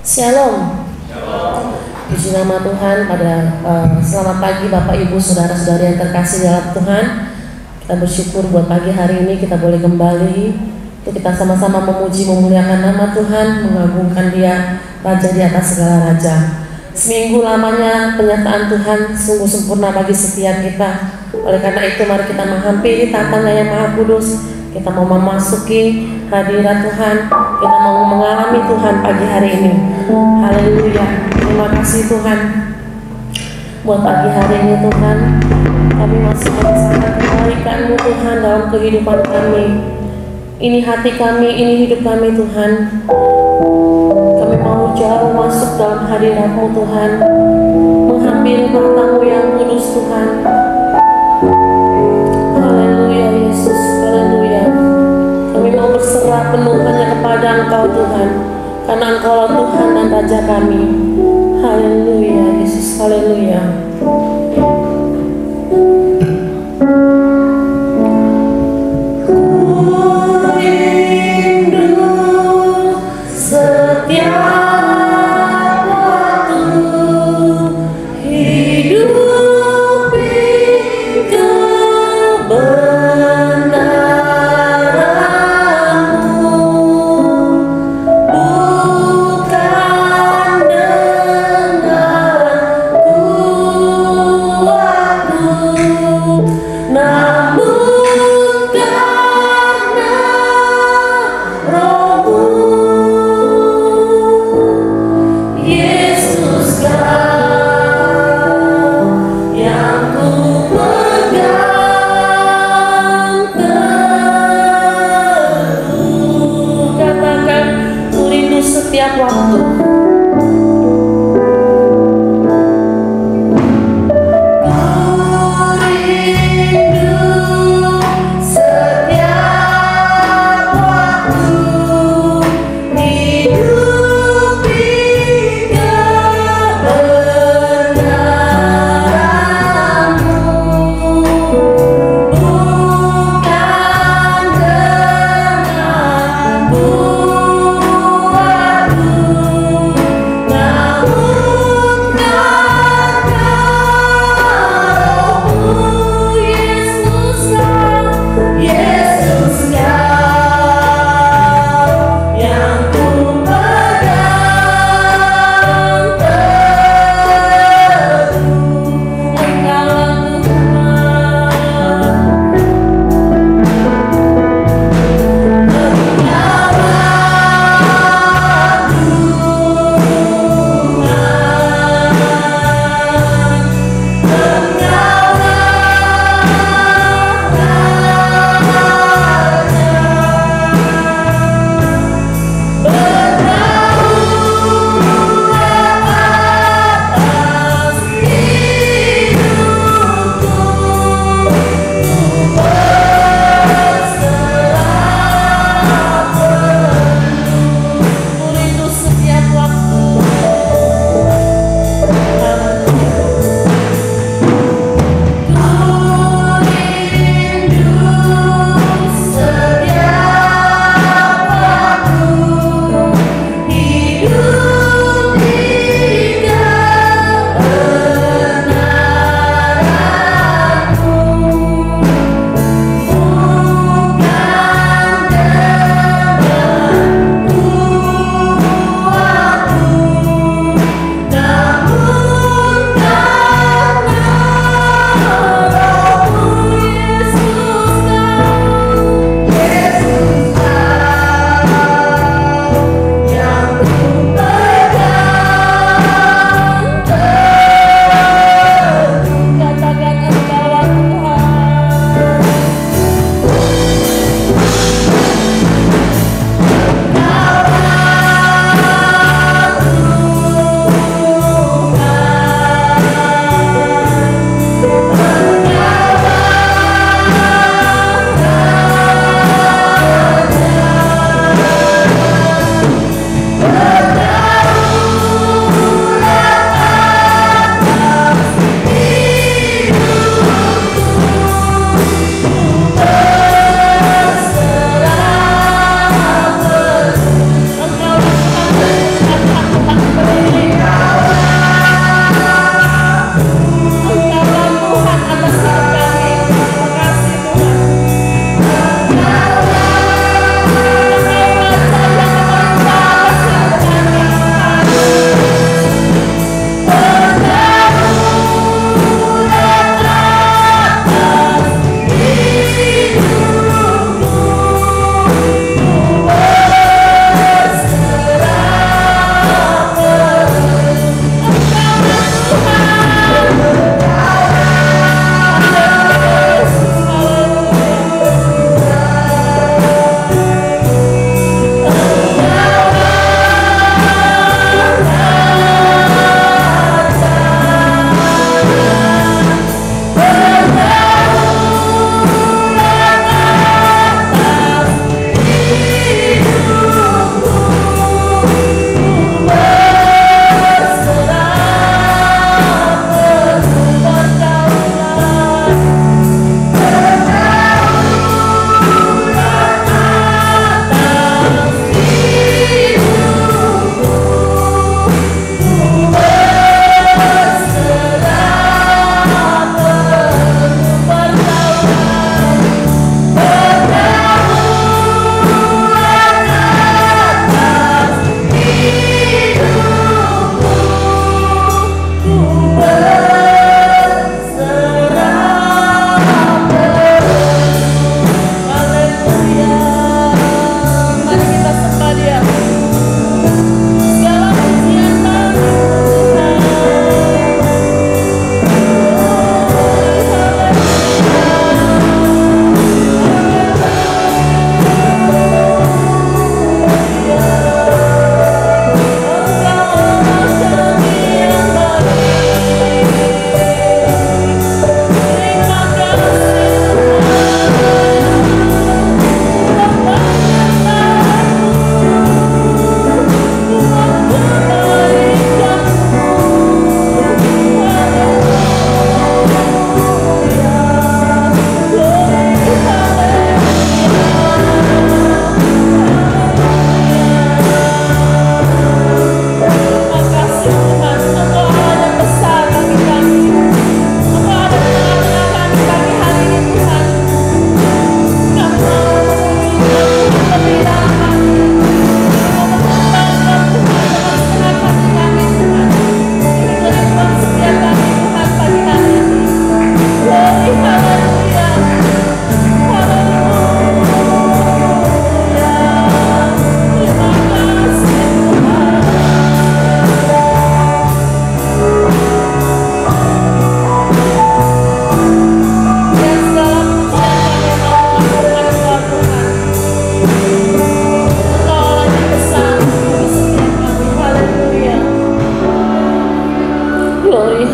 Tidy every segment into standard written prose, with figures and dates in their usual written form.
Shalom. Puji nama Tuhan. Selamat pagi Bapak Ibu Saudara-saudari yang terkasih dalam Tuhan. Kita bersyukur buat pagi hari ini kita boleh kembali untuk kita sama-sama memuji memuliakan nama Tuhan, mengagungkan Dia, Raja di atas segala raja. Seminggu lamanya penyataan Tuhan sungguh sempurna bagi setiap kita. Oleh karena itu mari kita menghampiri tatanya yang Maha Kudus. Kita mau memasuki hadirat Tuhan. Kita mau mengalami Tuhan pagi hari ini. Haleluya. Terima kasih Tuhan buat pagi hari ini Tuhan. Kami masih merasakan kebaikan-Mu Tuhan dalam kehidupan kami. Ini hati kami, ini hidup kami Tuhan. Kami mau jauh masuk dalam hadirat-Mu Tuhan, menghampiri tahta-Mu yang kudus Tuhan. Haleluya Yesus, haleluya. Kami mau berserah penuh hanya kepada Engkau Tuhan, karena Engkau Tuhan dan Raja kami. Haleluya Yesus, haleluya.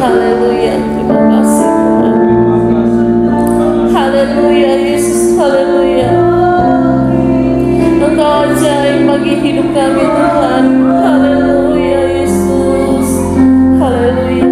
Haleluya, terima kasih Tuhan. Haleluya Yesus, haleluya. Engkau ajaib bagi hidup kami Tuhan. Haleluya Yesus, haleluya.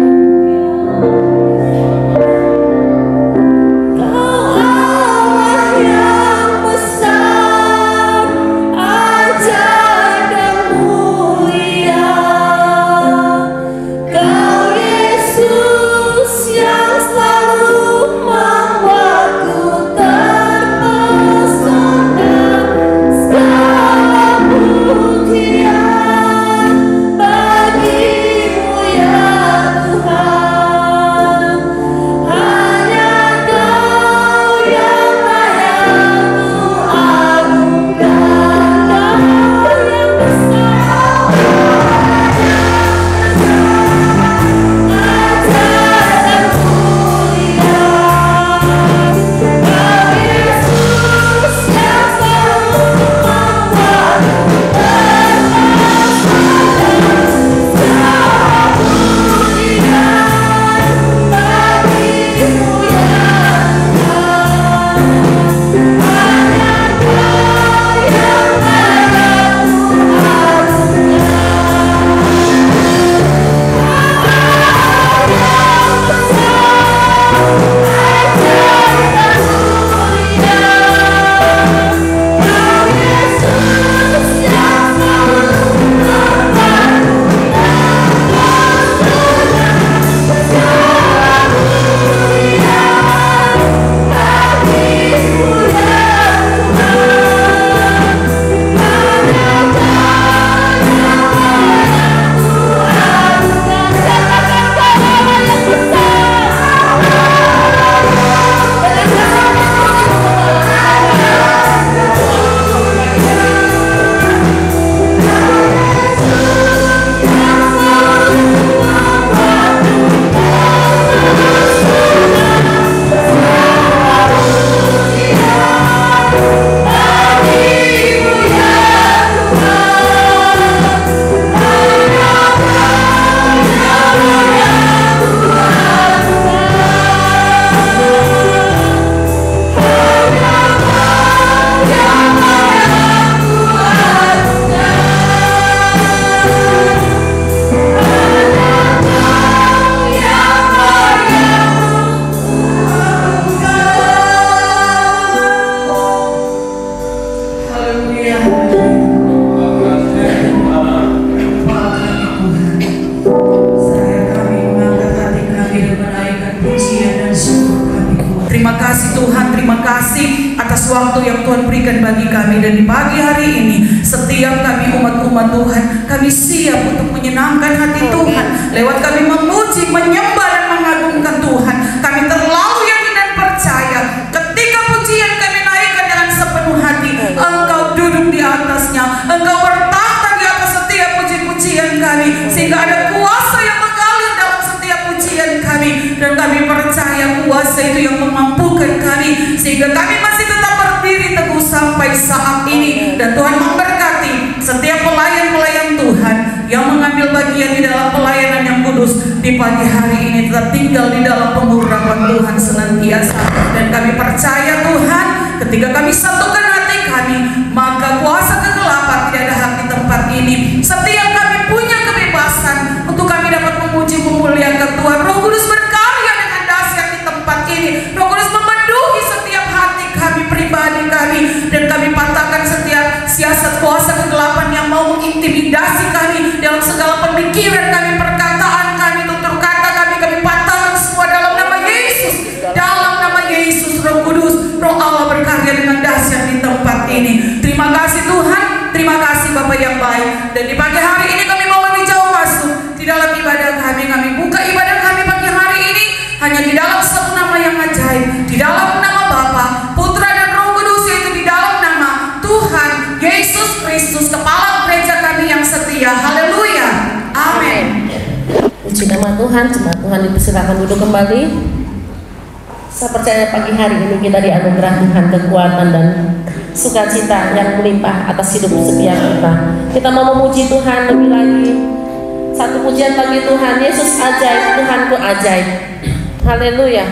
waktu yang Tuhan berikan bagi kami. Dan di pagi hari ini, setiap kami umat-umat Tuhan, kami siap untuk menyenangkan hati Tuhan lewat kami memuji, menyembah dan mengagungkan Tuhan. Kami terlalu yakin dan percaya ketika pujian kami naikkan dengan sepenuh hati, Engkau duduk di atasnya, Engkau bertahta di atas setiap puji-pujian kami, sehingga ada kuasa yang mengalir dalam setiap pujian kami. Dan kami percaya kuasa itu yang memampukan kami, sehingga kami masih tetap berdiri teguh sampai saat ini. Dan Tuhan memberkati setiap pelayan-pelayan Tuhan yang mengambil bagian di dalam pelayanan yang kudus di pagi hari ini, tetap tinggal di dalam pengurapan Tuhan senantiasa. Dan kami percaya Tuhan, ketika kami satukan hati kami, maka kuasa kegelapan tidak ada hak di tempat ini. Setiap kami punya kebebasan untuk kami dapat memuji, memuliakan Tuhan. Roh Kudus berkarya dengan dahsyat di tempat ini. Roh Kudus memenuhi setiap hati kami, pribadi kami, dan kami patahkan setiap siasat kuasa kegelapan yang mau mengintimidasi kami dalam segala pemikiran kami, perkataan kami, tutur kata kami patahkan semua dalam nama Yesus. Dalam nama Yesus, Roh Kudus, Roh Allah berkarya dengan dahsyat di tempat ini. Terima kasih Tuhan, terima kasih Bapa yang baik. Dan di pagi hari ini kami mau lebih jauh masuk di dalam ibadah kami. Kami buka ibadah kami pagi hari ini hanya di dalam satu nama yang ajaib, di dalam nama Bapa, Putra dan Roh Kudus, yaitu di dalam nama Tuhan Yesus Kristus, Kepala gereja kami yang setia. Haleluya, amin. Puji nama Tuhan. Jemaat Tuhan dipersilakan duduk kembali. Saya percaya pagi hari ini kita dianugerah Tuhan kekuatan dan sukacita yang melimpah atas hidup setiap kita. Kita mau memuji Tuhan lebih lagi. Satu pujian bagi Tuhan. Yesus ajaib, Tuhanku ajaib. Haleluya.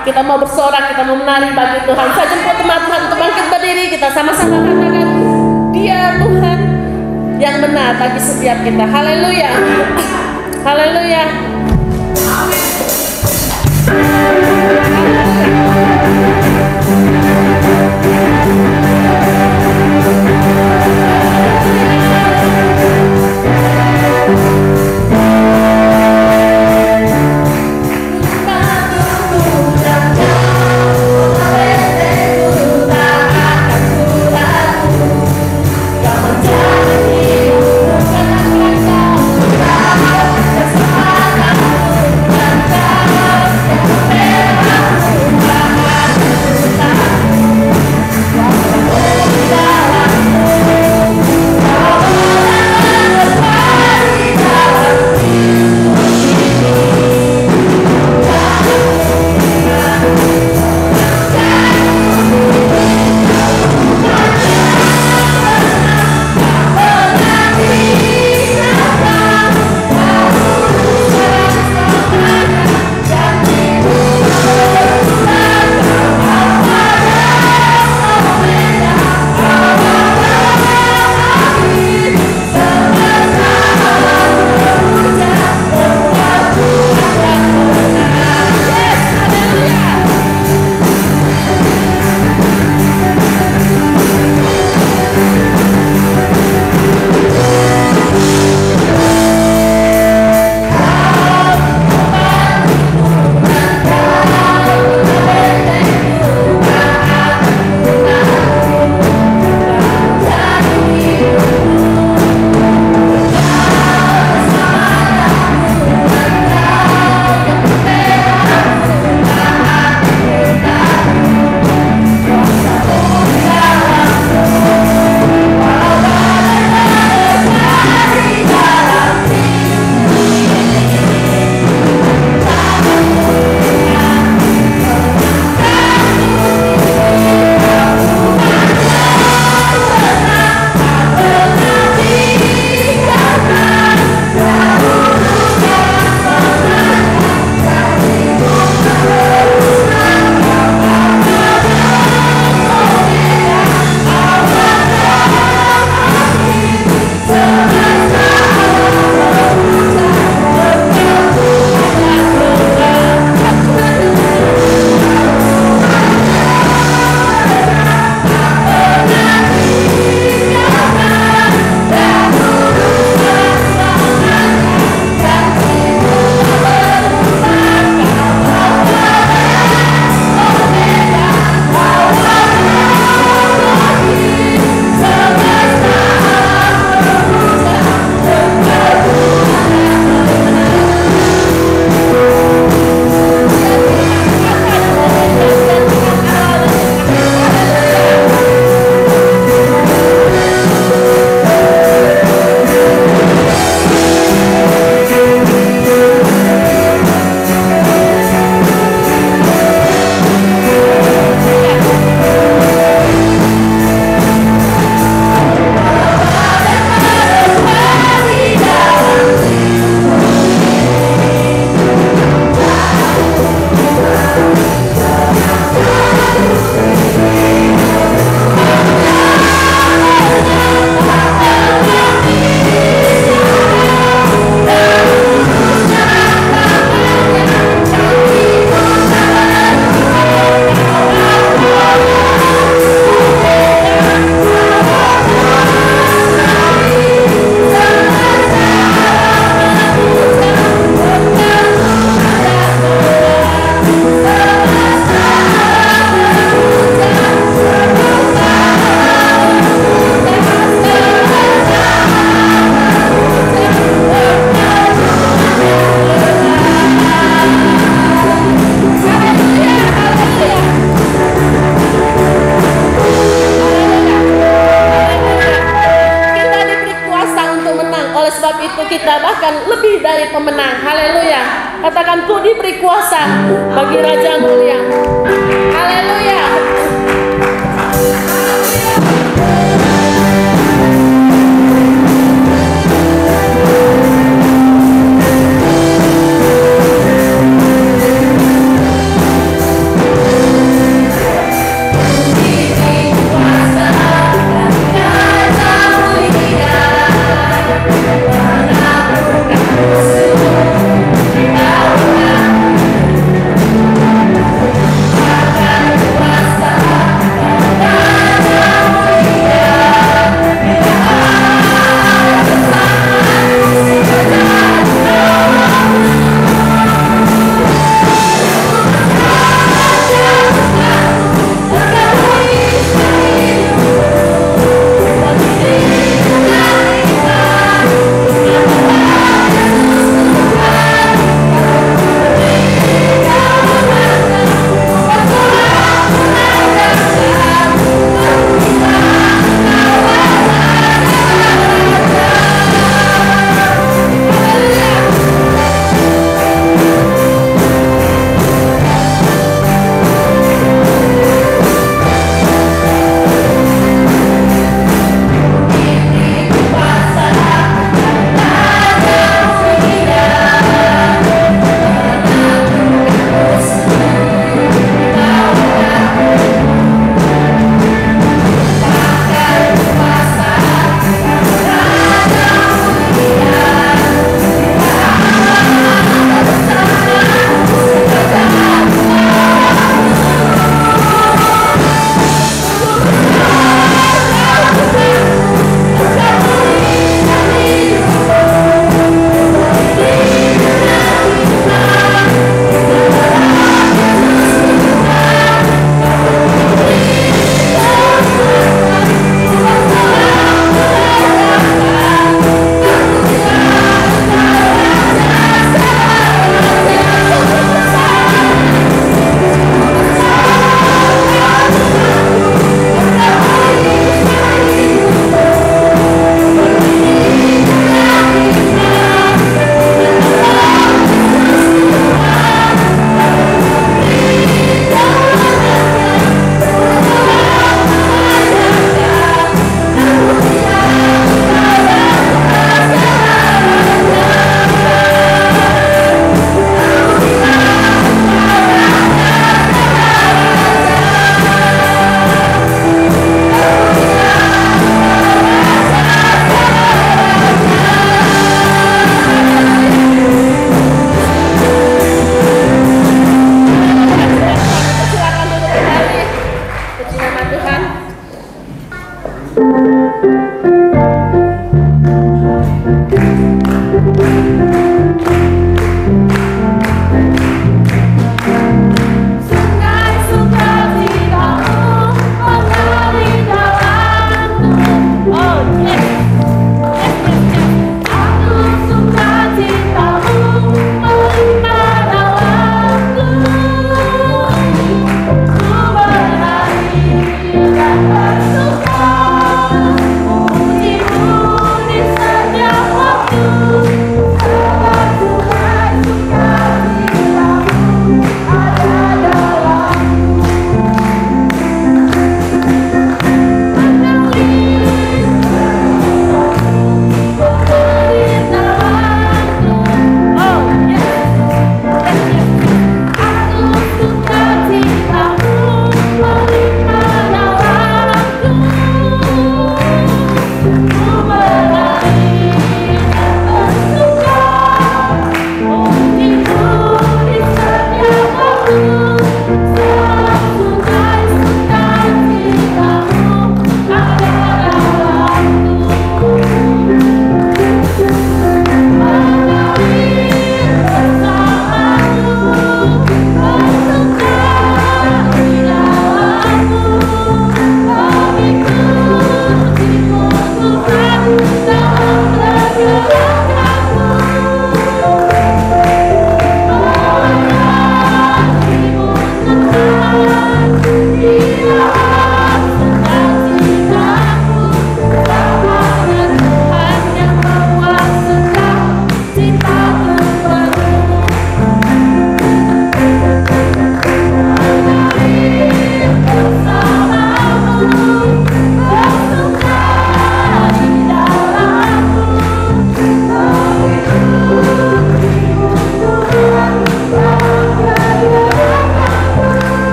Kita mau bersorak, kita mau menari bagi Tuhan. Saya jemput teman Tuhan untuk bangkit berdiri. Kita sama-sama katakan, Dia Tuhan yang benar bagi setiap kita. Haleluya. Haleluya. Bersama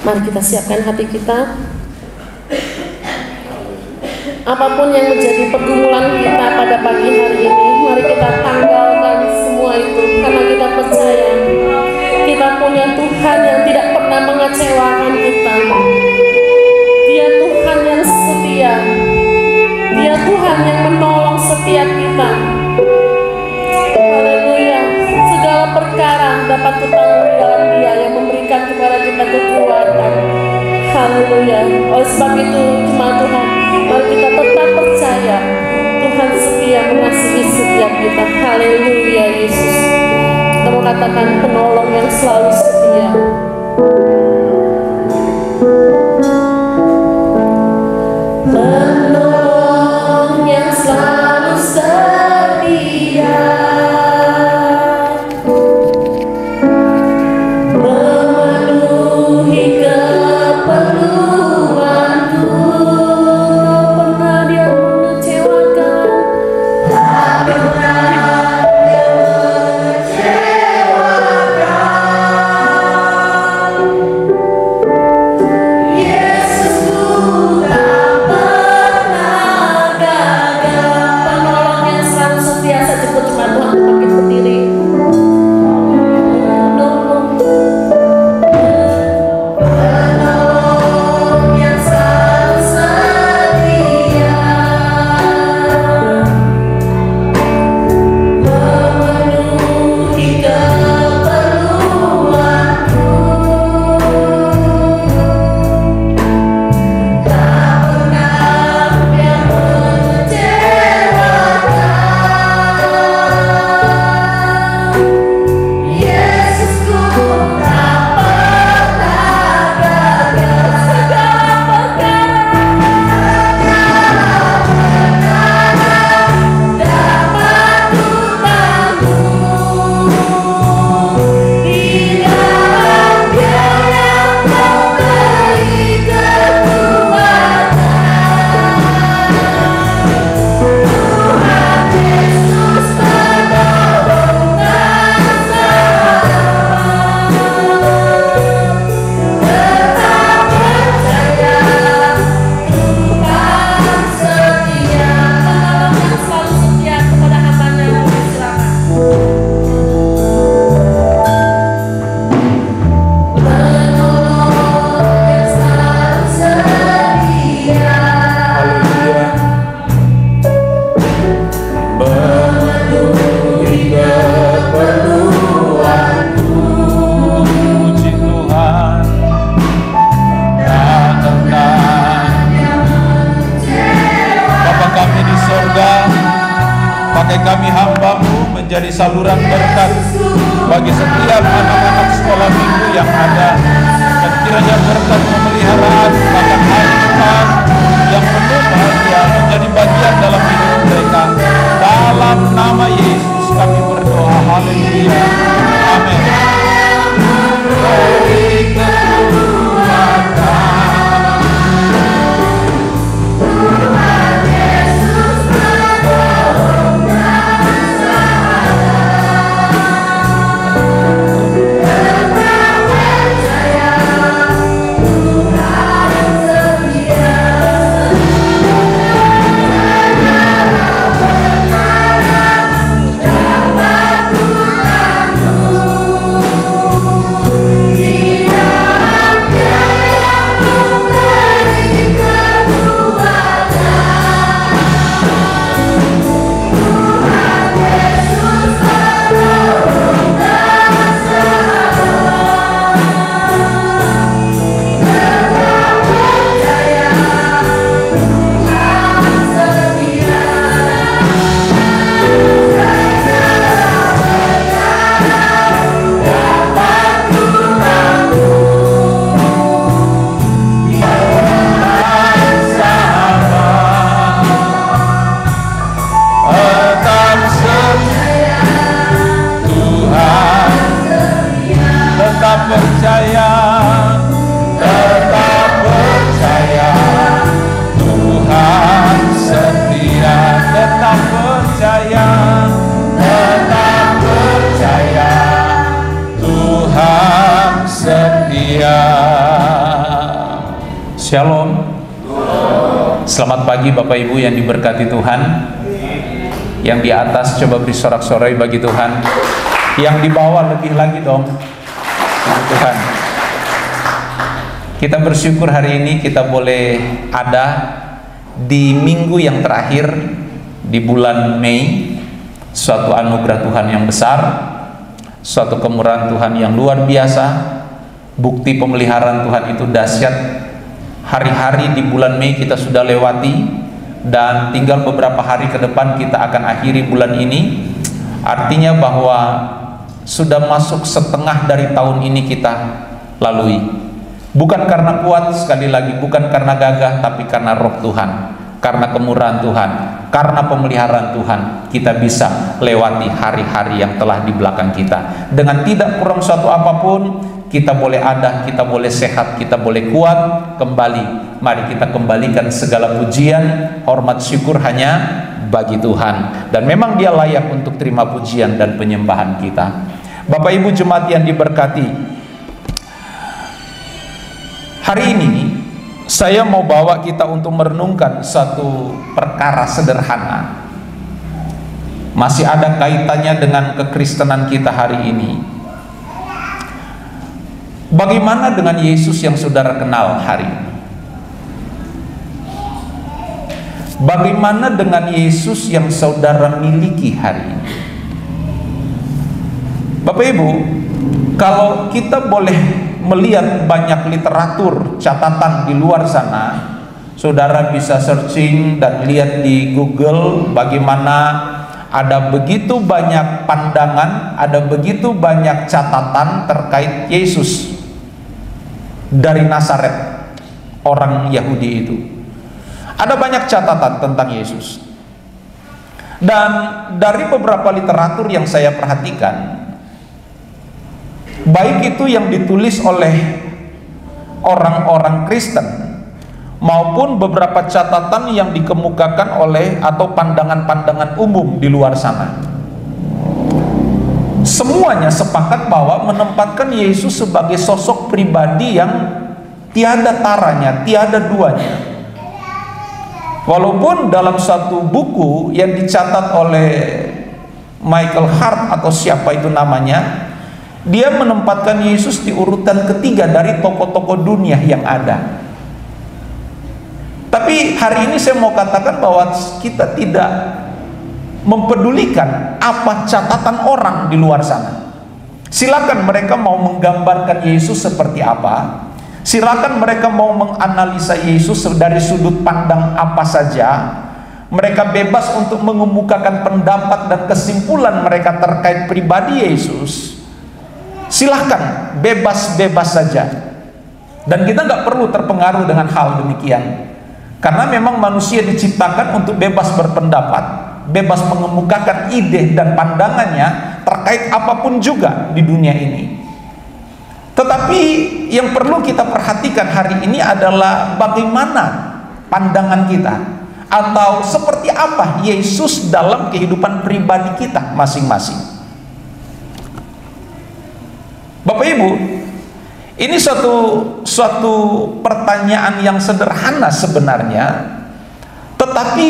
Mari kita siapkan hati kita. Apapun yang menjadi pergumulan kita pada pagi hari ini, mari kita tanggalkan semua itu, karena kita percaya kita punya Tuhan yang tidak pernah mengecewakan kita. Dia Tuhan yang setia. Dia Tuhan yang menolong setiap kita. Haleluya. Segala perkara dapat ketahui dalam Dia yang memberikan kepada kita kekuatan. Haleluya. Oleh sebab itu, jemaat Tuhan, mari kita tetap percaya Tuhan setia mengasihi setiap kita. Haleluya Yesus. Kita mau katakan penolong yang selalu setia. Penolong yang selalu setia, memenuhi keperluanku. Pernah Dia mengecewakan, tak pernah Dia mengecewakan. Yesusku tak pernah gagal. Penolong yang selalu setia. Saya sebut cuma Tuhan bangkit berdiri. Penolong yang selalu setia, memenuhi keperluanku. Tak pernah Dia mengecewakan. Yesusku tak pernah gagal. Segala perkara dapat kutanggung di dalam Dia yang memberi kekuatan. Tuhan Yesus pertolongan selamat. Tetap percaya Tuhan setia. Penolong yang selalu setia kepada hamba-Nya. Silakan. Penolong yang selalu setia, memenuhi keperluanku. Puji Tuhan, tak pernah. Bapa kami di sorga, pakai kami hamba-Mu menjadi saluran berkat bagi setiap anak-anak sekolah minggu yang ada, dan kiranya berkat pemeliharaan bahkan hari depan yang penuh bahagia menjadi bagian dalam hidup mereka. Dalam nama Yesus kami berdoa. Haleluya. Amin. percaya Tuhan Shalom. Selamat pagi Bapak Ibu yang diberkati Tuhan. Yang di atas coba beri sorak-sorai bagi Tuhan. Yang di bawah lebih lagi dong. Bagi Tuhan. Kita bersyukur hari ini kita boleh ada di minggu yang terakhir di bulan Mei. Suatu anugerah Tuhan yang besar, suatu kemurahan Tuhan yang luar biasa, bukti pemeliharaan Tuhan itu dahsyat. Hari-hari di bulan Mei kita sudah lewati, dan tinggal beberapa hari ke depan kita akan akhiri bulan ini. Artinya bahwa sudah masuk setengah dari tahun ini kita lalui. Bukan karena kuat, sekali lagi bukan karena gagah, tapi karena roh Tuhan, karena kemurahan Tuhan, karena pemeliharaan Tuhan, kita bisa lewati hari-hari yang telah di belakang kita dengan tidak kurang suatu apapun. Kita boleh ada, kita boleh sehat, kita boleh kuat kembali. Mari kita kembalikan segala pujian, hormat, syukur hanya bagi Tuhan, dan memang Dia layak untuk terima pujian dan penyembahan kita. Bapak Ibu jemaat yang diberkati, hari ini saya mau bawa kita untuk merenungkan satu perkara sederhana, masih ada kaitannya dengan kekristenan kita hari ini. Bagaimana dengan Yesus yang saudara kenal hari ini? Bagaimana dengan Yesus yang saudara miliki hari ini? Bapak Ibu, kalau kita boleh melihat banyak literatur, catatan di luar sana, saudara bisa searching dan lihat di Google bagaimana ada begitu banyak pandangan, ada begitu banyak catatan terkait Yesus dari Nazaret, orang Yahudi itu. Ada banyak catatan tentang Yesus. Dan dari beberapa literatur yang saya perhatikan, baik itu yang ditulis oleh orang-orang Kristen maupun beberapa catatan yang dikemukakan oleh atau pandangan-pandangan umum di luar sana, semuanya sepakat bahwa menempatkan Yesus sebagai sosok pribadi yang tiada taranya, tiada duanya. Walaupun dalam satu buku yang dicatat oleh Michael Hart atau siapa itu namanya, dia menempatkan Yesus di urutan ketiga dari tokoh-tokoh dunia yang ada. Tapi hari ini saya mau katakan bahwa kita tidak mempedulikan apa catatan orang di luar sana. Silakan mereka mau menggambarkan Yesus seperti apa, silakan mereka mau menganalisa Yesus dari sudut pandang apa saja. Mereka bebas untuk mengemukakan pendapat dan kesimpulan mereka terkait pribadi Yesus. Silahkan, bebas-bebas saja. Dan kita nggak perlu terpengaruh dengan hal demikian, karena memang manusia diciptakan untuk bebas berpendapat, bebas mengemukakan ide dan pandangannya terkait apapun juga di dunia ini. Tetapi yang perlu kita perhatikan hari ini adalah bagaimana pandangan kita, atau seperti apa Yesus dalam kehidupan pribadi kita masing-masing. Bapak Ibu, ini suatu pertanyaan yang sederhana sebenarnya, tetapi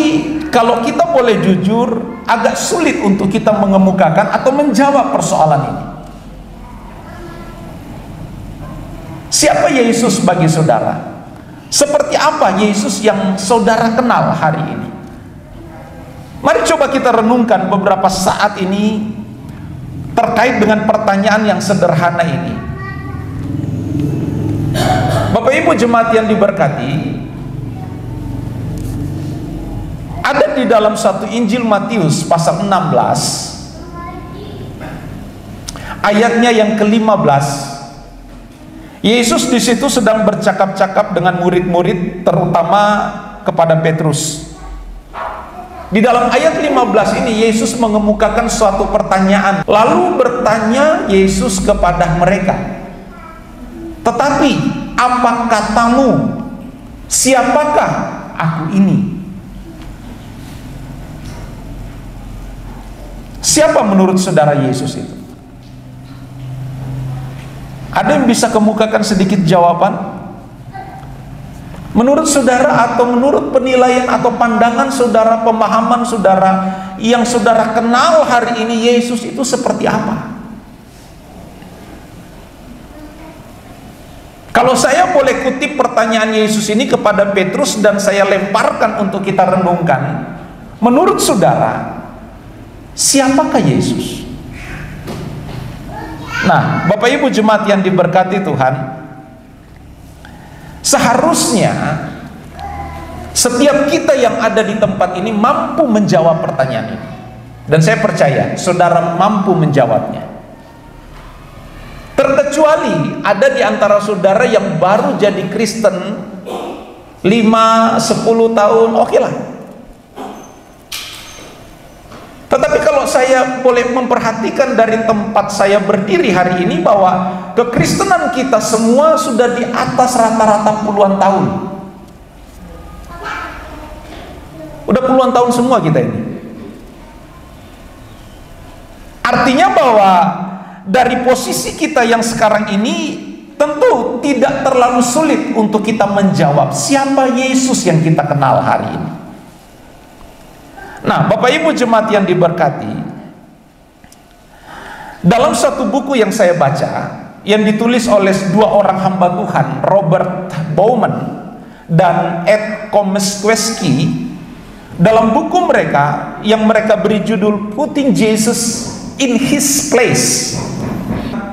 kalau kita boleh jujur, agak sulit untuk kita mengemukakan atau menjawab persoalan ini. Siapa Yesus bagi saudara? Seperti apa Yesus yang saudara kenal hari ini? Mari coba kita renungkan beberapa saat ini terkait dengan pertanyaan yang sederhana ini. Bapak Ibu jemaat yang diberkati, ada di dalam satu Injil Matius pasal 16 ayatnya yang ke-15. Yesus di situ sedang bercakap-cakap dengan murid-murid, terutama kepada Petrus. Di dalam ayat 15 ini Yesus mengemukakan suatu pertanyaan. Lalu bertanya Yesus kepada mereka, "Tetapi apa katamu? Siapakah aku ini?" Siapa menurut saudara Yesus itu? Ada yang bisa kemukakan sedikit jawaban? Menurut saudara atau menurut penilaian atau pandangan saudara, pemahaman saudara yang saudara kenal hari ini, Yesus itu seperti apa? Kalau saya boleh kutip pertanyaan Yesus ini kepada Petrus dan saya lemparkan untuk kita renungkan, menurut saudara, siapakah Yesus? Nah, Bapak Ibu jemaat yang diberkati Tuhan, seharusnya setiap kita yang ada di tempat ini mampu menjawab pertanyaan ini. Dan saya percaya saudara mampu menjawabnya. Terkecuali ada di antara saudara yang baru jadi Kristen 5-10 tahun, oke lah. Tetapi kalau saya boleh memperhatikan dari tempat saya berdiri hari ini, bahwa kekristenan kita semua sudah di atas rata-rata puluhan tahun. Udah puluhan tahun semua kita ini. Artinya bahwa dari posisi kita yang sekarang ini, tentu tidak terlalu sulit untuk kita menjawab siapa Yesus yang kita kenal hari ini. Nah, Bapak Ibu jemaat yang diberkati, dalam satu buku yang saya baca, yang ditulis oleh dua orang hamba Tuhan, Robert Bowman dan Ed Komeskweski, dalam buku mereka yang mereka beri judul Putting Jesus in His Place.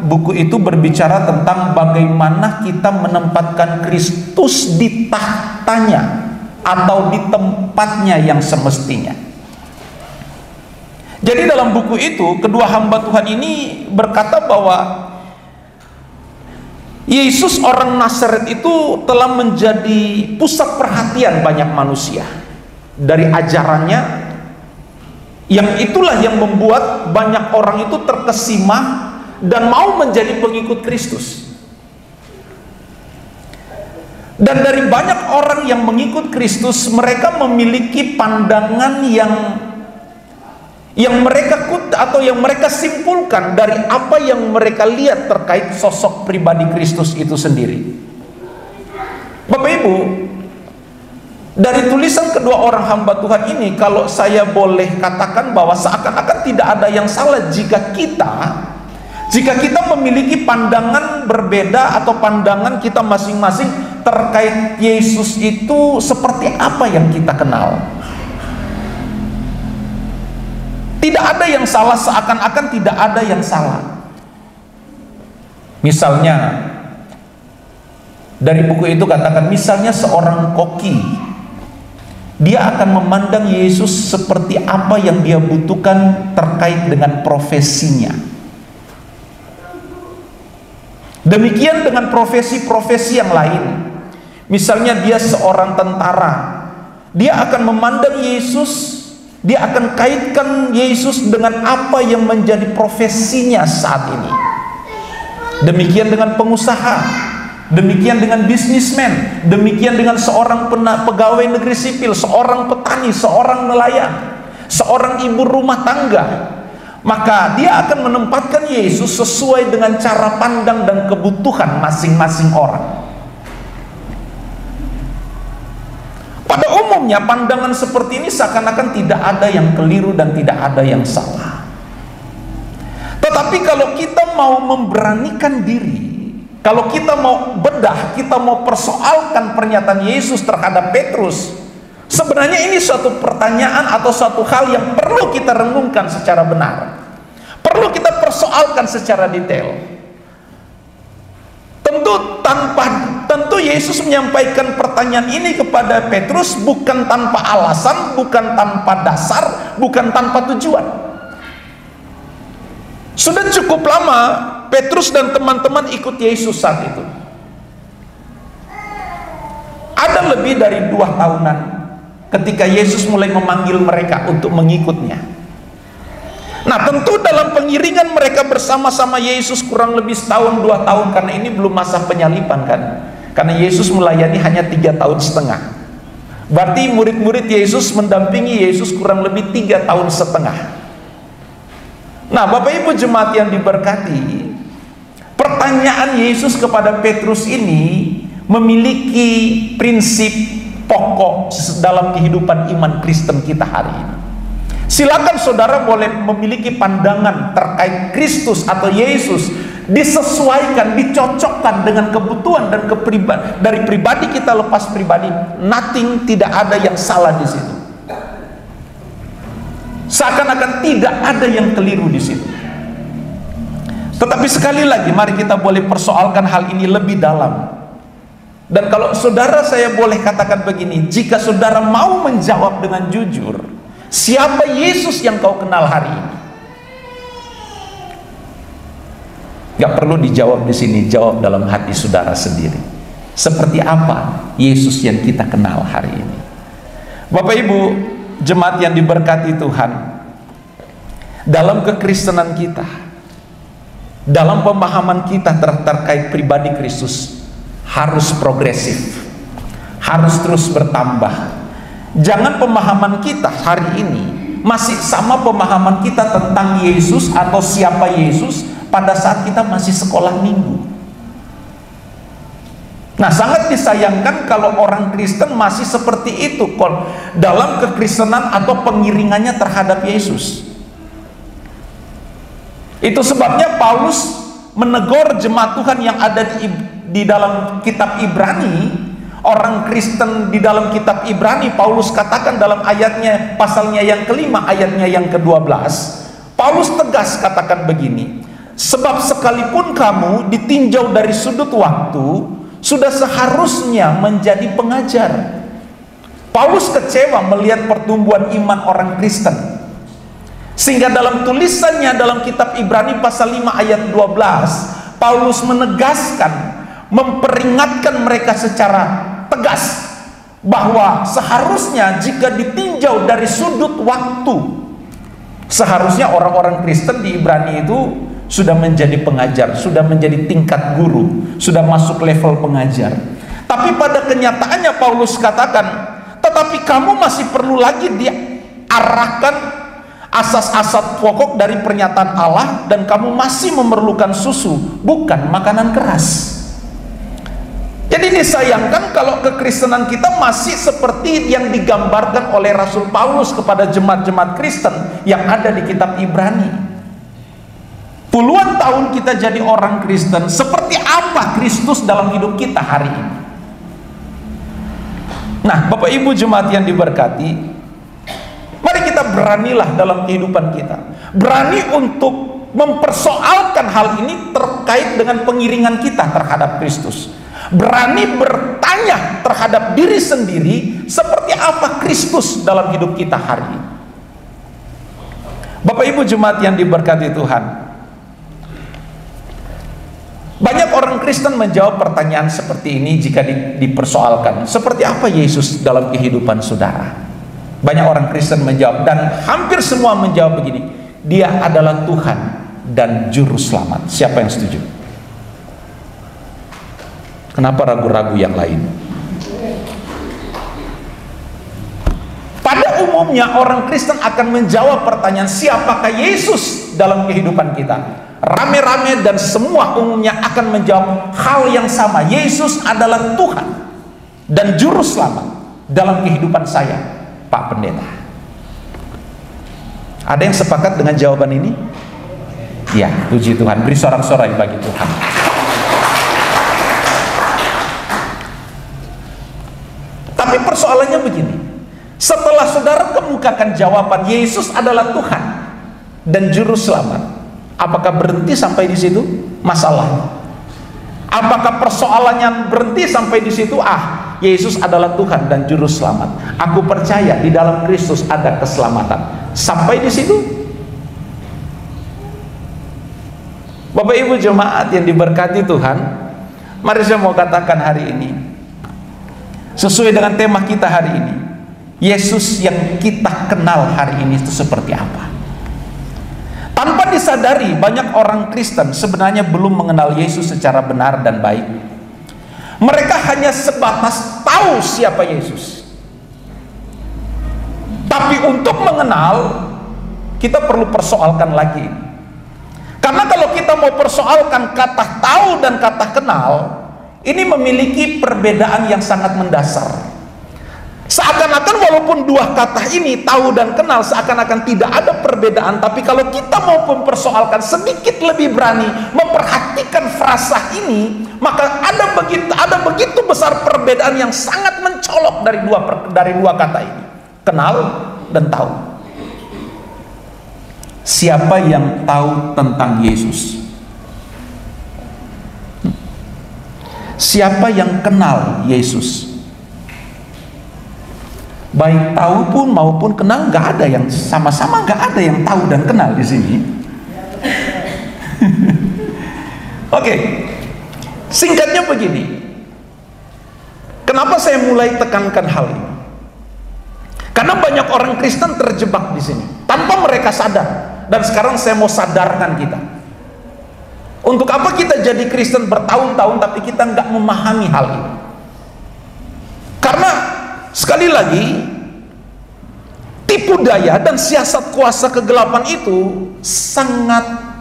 Buku itu berbicara tentang bagaimana kita menempatkan Kristus di tahtanya atau di tempatnya yang semestinya. Jadi dalam buku itu, kedua hamba Tuhan ini berkata bahwa Yesus orang Nazaret itu telah menjadi pusat perhatian banyak manusia. Dari ajarannya, yang itulah yang membuat banyak orang itu terkesima dan mau menjadi pengikut Kristus. Dan dari banyak orang yang mengikut Kristus, mereka memiliki pandangan yang mereka simpulkan dari apa yang mereka lihat terkait sosok pribadi Kristus itu sendiri. Bapak Ibu, dari tulisan kedua orang hamba Tuhan ini, kalau saya boleh katakan bahwa seakan-akan tidak ada yang salah jika kita memiliki pandangan berbeda atau pandangan kita masing-masing terkait Yesus itu seperti apa yang kita kenal. Tidak ada yang salah, seakan-akan tidak ada yang salah. Misalnya, dari buku itu katakan, misalnya seorang koki, dia akan memandang Yesus seperti apa yang dia butuhkan terkait dengan profesinya. Demikian dengan profesi-profesi yang lain. Misalnya dia seorang tentara, dia akan memandang Yesus, dia akan kaitkan Yesus dengan apa yang menjadi profesinya saat ini. Demikian dengan pengusaha, demikian dengan bisnismen, demikian dengan seorang pegawai negeri sipil, seorang petani, seorang nelayan, seorang ibu rumah tangga. Maka dia akan menempatkan Yesus sesuai dengan cara pandang dan kebutuhan masing-masing orang. Pada umumnya pandangan seperti ini seakan-akan tidak ada yang keliru dan tidak ada yang salah. Tetapi kalau kita mau memberanikan diri, kalau kita mau bedah, kita mau persoalkan pernyataan Yesus terhadap Petrus, sebenarnya ini suatu pertanyaan atau suatu hal yang perlu kita renungkan secara benar, perlu kita persoalkan secara detail. Tentu Yesus menyampaikan pertanyaan ini kepada Petrus bukan tanpa alasan, bukan tanpa dasar, bukan tanpa tujuan. Sudah cukup lama Petrus dan teman-teman ikut Yesus saat itu. Ada lebih dari 2 tahunan ketika Yesus mulai memanggil mereka untuk mengikutnya. Nah, tentu dalam pengiringan mereka bersama-sama Yesus kurang lebih 1-2 tahun, karena ini belum masa penyaliban kan. Karena Yesus melayani hanya 3,5 tahun. Berarti murid-murid Yesus mendampingi Yesus kurang lebih 3,5 tahun. Nah, Bapak Ibu jemaat yang diberkati, pertanyaan Yesus kepada Petrus ini memiliki prinsip pokok dalam kehidupan iman Kristen kita hari ini. Silakan saudara boleh memiliki pandangan terkait Kristus atau Yesus, disesuaikan, dicocokkan dengan kebutuhan dan dari pribadi kita lepas pribadi. Nothing, tidak ada yang salah di situ. Seakan-akan tidak ada yang keliru di situ. Tetapi sekali lagi, mari kita boleh persoalkan hal ini lebih dalam. Dan kalau saudara, saya boleh katakan begini, jika saudara mau menjawab dengan jujur, siapa Yesus yang kau kenal hari ini? Gak perlu dijawab di sini, jawab dalam hati saudara sendiri. Seperti apa Yesus yang kita kenal hari ini? Bapak Ibu, jemaat yang diberkati Tuhan, dalam kekristenan kita, dalam pemahaman kita terkait pribadi Kristus, harus progresif, harus terus bertambah. Jangan pemahaman kita hari ini masih sama pemahaman kita tentang Yesus atau siapa Yesus pada saat kita masih sekolah minggu. Nah, sangat disayangkan kalau orang Kristen masih seperti itu dalam kekristenan atau pengiringannya terhadap Yesus. Itu sebabnya Paulus menegur jemaat Tuhan yang ada di dalam kitab Ibrani. Orang Kristen di dalam kitab Ibrani, Paulus katakan dalam ayatnya, pasalnya yang kelima, ayatnya yang ke-12, Paulus tegas katakan begini, sebab sekalipun kamu ditinjau dari sudut waktu, sudah seharusnya menjadi pengajar. Paulus kecewa melihat pertumbuhan iman orang Kristen, sehingga dalam tulisannya dalam kitab Ibrani pasal 5 ayat 12, Paulus menegaskan, memperingatkan mereka secara tegas bahwa seharusnya jika ditinjau dari sudut waktu, seharusnya orang-orang Kristen di Ibrani itu sudah menjadi pengajar, sudah menjadi tingkat guru, sudah masuk level pengajar. Tapi pada kenyataannya Paulus katakan, tetapi kamu masih perlu lagi diarahkan asas-asas pokok dari pernyataan Allah, dan kamu masih memerlukan susu, bukan makanan keras. Jadi disayangkan kalau kekristenan kita masih seperti yang digambarkan oleh Rasul Paulus kepada jemaat-jemaat Kristen yang ada di kitab Ibrani. Puluhan tahun kita jadi orang Kristen, seperti apa Kristus dalam hidup kita hari ini? Nah, Bapak Ibu jemaat yang diberkati, mari kita beranilah dalam kehidupan kita, berani untuk mempersoalkan hal ini terkait dengan pengiringan kita terhadap Kristus. Berani bertanya terhadap diri sendiri, seperti apa Kristus dalam hidup kita hari ini. Bapak Ibu jemaat yang diberkati Tuhan, banyak orang Kristen menjawab pertanyaan seperti ini jika dipersoalkan, seperti apa Yesus dalam kehidupan saudara? Banyak orang Kristen menjawab, dan hampir semua menjawab begini, Dia adalah Tuhan dan Juru Selamat. Siapa yang setuju? Kenapa ragu-ragu yang lain? Pada umumnya orang Kristen akan menjawab pertanyaan siapakah Yesus dalam kehidupan kita. Rame-rame dan semua umumnya akan menjawab hal yang sama. Yesus adalah Tuhan dan Juru Selamat dalam kehidupan saya, Pak Pendeta. Ada yang sepakat dengan jawaban ini? Ya, puji Tuhan. Beri sorak-sorai bagi Tuhan. Tapi persoalannya begini, setelah saudara kemukakan jawaban Yesus adalah Tuhan dan Juru Selamat, apakah berhenti sampai di situ masalahnya? Apakah persoalannya berhenti sampai di situ? Yesus adalah Tuhan dan Juru Selamat, aku percaya di dalam Kristus ada keselamatan. Sampai di situ? Bapak Ibu jemaat yang diberkati Tuhan, mari saya mau katakan hari ini, sesuai dengan tema kita hari ini, Yesus yang kita kenal hari ini itu seperti apa? Tanpa disadari, banyak orang Kristen sebenarnya belum mengenal Yesus secara benar dan baik. Mereka hanya sebatas tahu siapa Yesus. Tapi untuk mengenal, kita perlu persoalkan lagi. Karena kalau kita mau persoalkan kata tahu dan kata kenal, ini memiliki perbedaan yang sangat mendasar. Seakan-akan walaupun dua kata ini, tahu dan kenal, seakan-akan tidak ada perbedaan. Tapi kalau kita mau mempersoalkan sedikit lebih berani memperhatikan frasa ini, maka ada begitu besar perbedaan yang sangat mencolok dari dua kata ini, kenal dan tahu. Siapa yang tahu tentang Yesus? Siapa yang kenal Yesus? Baik tahu pun maupun kenal, nggak ada yang sama-sama, nggak ada yang tahu dan kenal di sini. Oke, singkatnya begini. Kenapa saya mulai tekankan hal ini? Karena banyak orang Kristen terjebak di sini tanpa mereka sadar. Dan sekarang saya mau sadarkan kita. Untuk apa kita jadi Kristen bertahun-tahun tapi kita nggak memahami hal ini? Karena sekali lagi, tipu daya dan siasat kuasa kegelapan itu sangat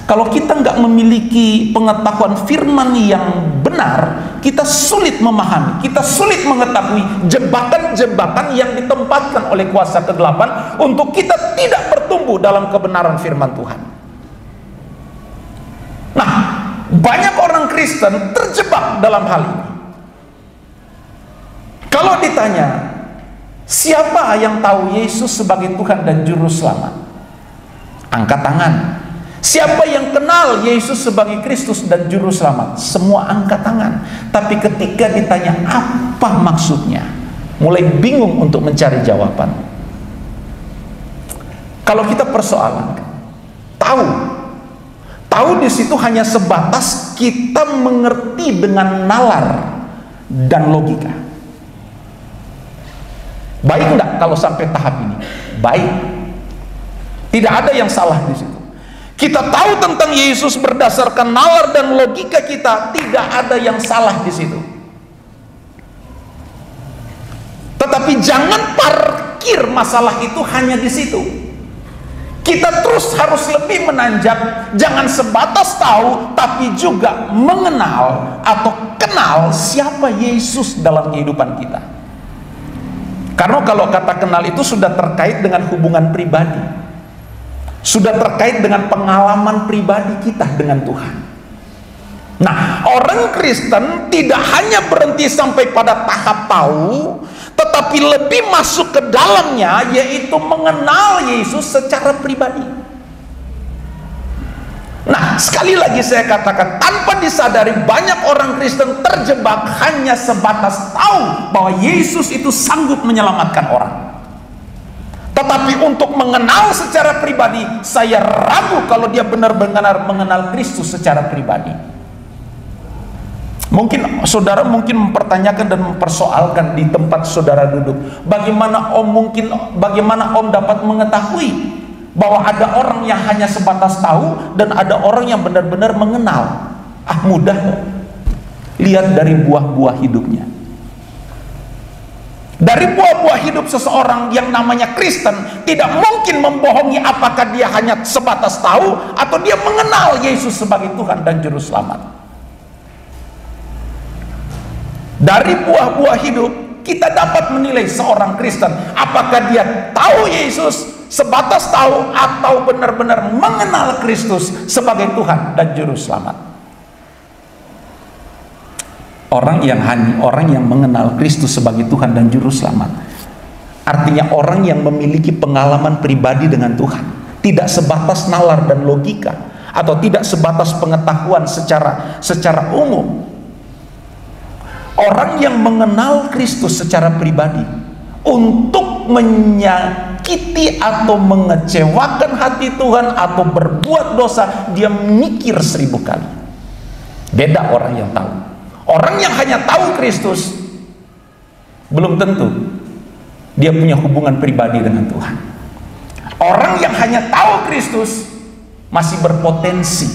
kalau kita nggak memiliki pengetahuan firman yang benar, kita sulit memahami, kita sulit mengetahui jebakan-jebakan yang ditempatkan oleh kuasa kegelapan untuk kita tidak bertumbuh dalam kebenaran firman Tuhan. Nah, banyak orang Kristen terjebak dalam hal ini. Kalau ditanya, siapa yang tahu Yesus sebagai Tuhan dan Juru Selamat? Angkat tangan. Siapa yang kenal Yesus sebagai Kristus dan Juru Selamat? Semua angkat tangan. Tapi ketika ditanya apa maksudnya, mulai bingung untuk mencari jawaban. Kalau kita persoalan, tahu di situ hanya sebatas kita mengerti dengan nalar dan logika. Baik enggak kalau sampai tahap ini? Baik. Tidak ada yang salah di situ. Kita tahu tentang Yesus berdasarkan nalar dan logika kita, tidak ada yang salah di situ. Tetapi jangan parkir masalah itu hanya di situ. Kita terus harus lebih menanjak, jangan sebatas tahu, tapi juga mengenal atau kenal siapa Yesus dalam kehidupan kita. Karena kalau kata kenal itu sudah terkait dengan hubungan pribadi, sudah terkait dengan pengalaman pribadi kita dengan Tuhan. Nah, orang Kristen tidak hanya berhenti sampai pada tahap tahu, tetapi lebih masuk ke dalamnya, yaitu mengenal Yesus secara pribadi. Nah, sekali lagi saya katakan, tanpa disadari banyak orang Kristen terjebak hanya sebatas tahu bahwa Yesus itu sanggup menyelamatkan orang. Tetapi untuk mengenal secara pribadi, saya ragu kalau dia benar-benar mengenal Kristus secara pribadi. Mungkin saudara mempertanyakan dan mempersoalkan di tempat saudara duduk, bagaimana Om dapat mengetahui bahwa ada orang yang hanya sebatas tahu dan ada orang yang benar-benar mengenal? Mudah. Lihat dari buah-buah hidupnya. Dari buah-buah hidup seseorang yang namanya Kristen tidak mungkin membohongi apakah dia hanya sebatas tahu atau dia mengenal Yesus sebagai Tuhan dan Juru Selamat. Dari buah-buah hidup kita dapat menilai seorang Kristen apakah dia tahu Yesus sebatas tahu atau benar-benar mengenal Kristus sebagai Tuhan dan Juru Selamat. Orang yang mengenal Kristus sebagai Tuhan dan Juru Selamat, artinya orang yang memiliki pengalaman pribadi dengan Tuhan, tidak sebatas nalar dan logika, atau tidak sebatas pengetahuan secara umum. Orang yang mengenal Kristus secara pribadi untuk menyakiti atau mengecewakan hati Tuhan atau berbuat dosa, dia mikir 1000 kali. Beda orang yang tahu. Orang yang hanya tahu Kristus belum tentu dia punya hubungan pribadi dengan Tuhan. Orang yang hanya tahu Kristus masih berpotensi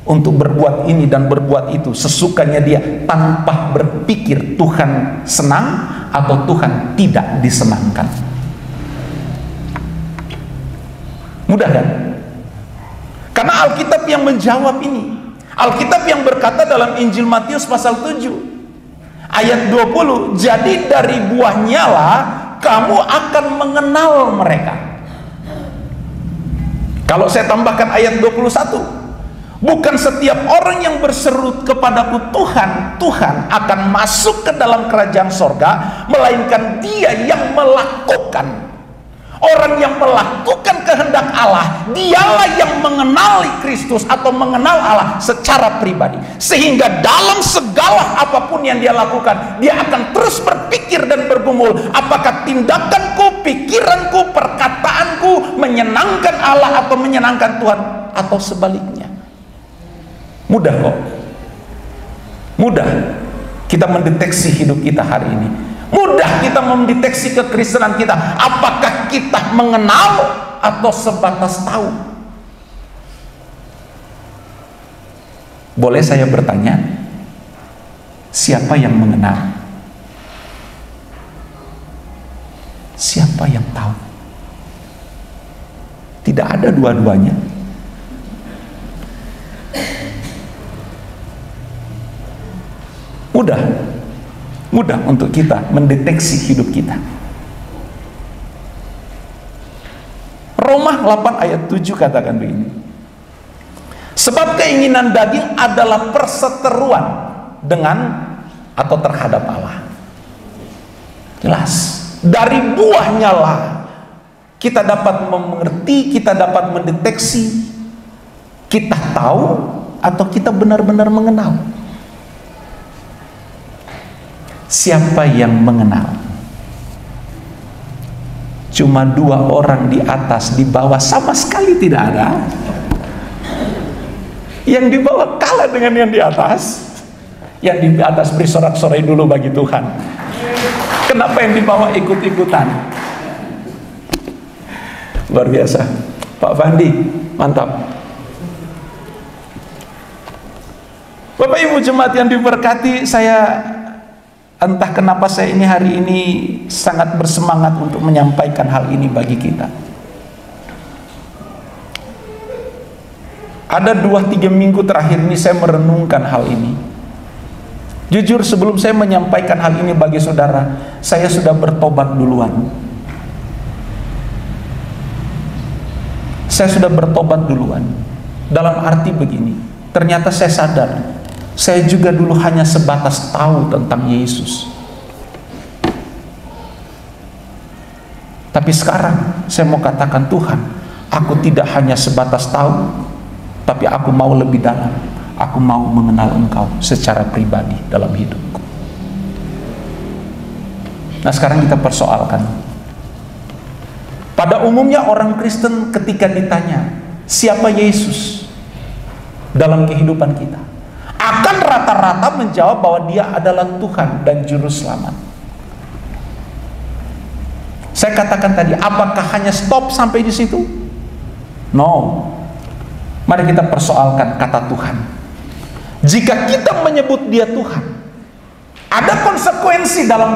untuk berbuat ini dan berbuat itu sesukanya dia tanpa berpikir Tuhan senang atau Tuhan tidak disenangkan. Mudah kan? Karena Alkitab yang menjawab ini. Alkitab yang berkata dalam Injil Matius pasal 7 ayat 20, jadi dari buahnya lah kamu akan mengenal mereka. Kalau saya tambahkan ayat 21, bukan setiap orang yang berseru kepadaku Tuhan, Tuhan akan masuk ke dalam kerajaan sorga, melainkan dia yang melakukan. Orang yang melakukan kehendak Allah, dialah yang mengenali Kristus atau mengenal Allah secara pribadi. Sehingga dalam segala apapun yang dia lakukan, dia akan terus berpikir dan bergumul, apakah tindakanku, pikiranku, perkataanku menyenangkan Allah atau menyenangkan Tuhan, atau sebaliknya. Mudah kok. Mudah kita mendeteksi hidup kita hari ini. Mudah kita mendeteksi kekristenan kita. Apakah kita mengenal atau sebatas tahu? Boleh saya bertanya, siapa yang mengenal? Siapa yang tahu? Tidak ada dua-duanya. Mudah untuk kita mendeteksi hidup kita. Roma 8 ayat 7 katakan begini, sebab keinginan daging adalah perseteruan dengan atau terhadap Allah. Jelas, dari buahnya lah kita dapat mengerti, kita dapat mendeteksi, kita tahu atau kita benar-benar mengenal. Siapa yang mengenal? Cuma 2 orang di atas, di bawah sama sekali tidak ada. Yang di bawah kalah dengan yang di atas. Yang di atas beri sorak-sorai dulu bagi Tuhan. Kenapa yang di bawah ikut-ikutan? Luar biasa. Pak Fandi, mantap. Bapak Ibu jemaat yang diberkati, saya entah kenapa saya ini hari ini sangat bersemangat untuk menyampaikan hal ini bagi kita. Ada 2-3 minggu terakhir ini saya merenungkan hal ini. Jujur sebelum saya menyampaikan hal ini bagi saudara, saya sudah bertobat duluan. Saya sudah bertobat duluan. Dalam arti begini, ternyata saya sadar, saya juga dulu hanya sebatas tahu tentang Yesus. Tapi sekarang saya mau katakan, Tuhan, aku tidak hanya sebatas tahu, tapi aku mau lebih dalam. Aku mau mengenal Engkau secara pribadi dalam hidupku. Nah sekarang kita persoalkan. Pada umumnya orang Kristen ketika ditanya siapa Yesus dalam kehidupan kita, akan rata-rata menjawab bahwa dia adalah Tuhan dan Juru Selamat. Saya katakan tadi, apakah hanya stop sampai di situ? No. Mari kita persoalkan kata Tuhan. Jika kita menyebut dia Tuhan, ada konsekuensi dalam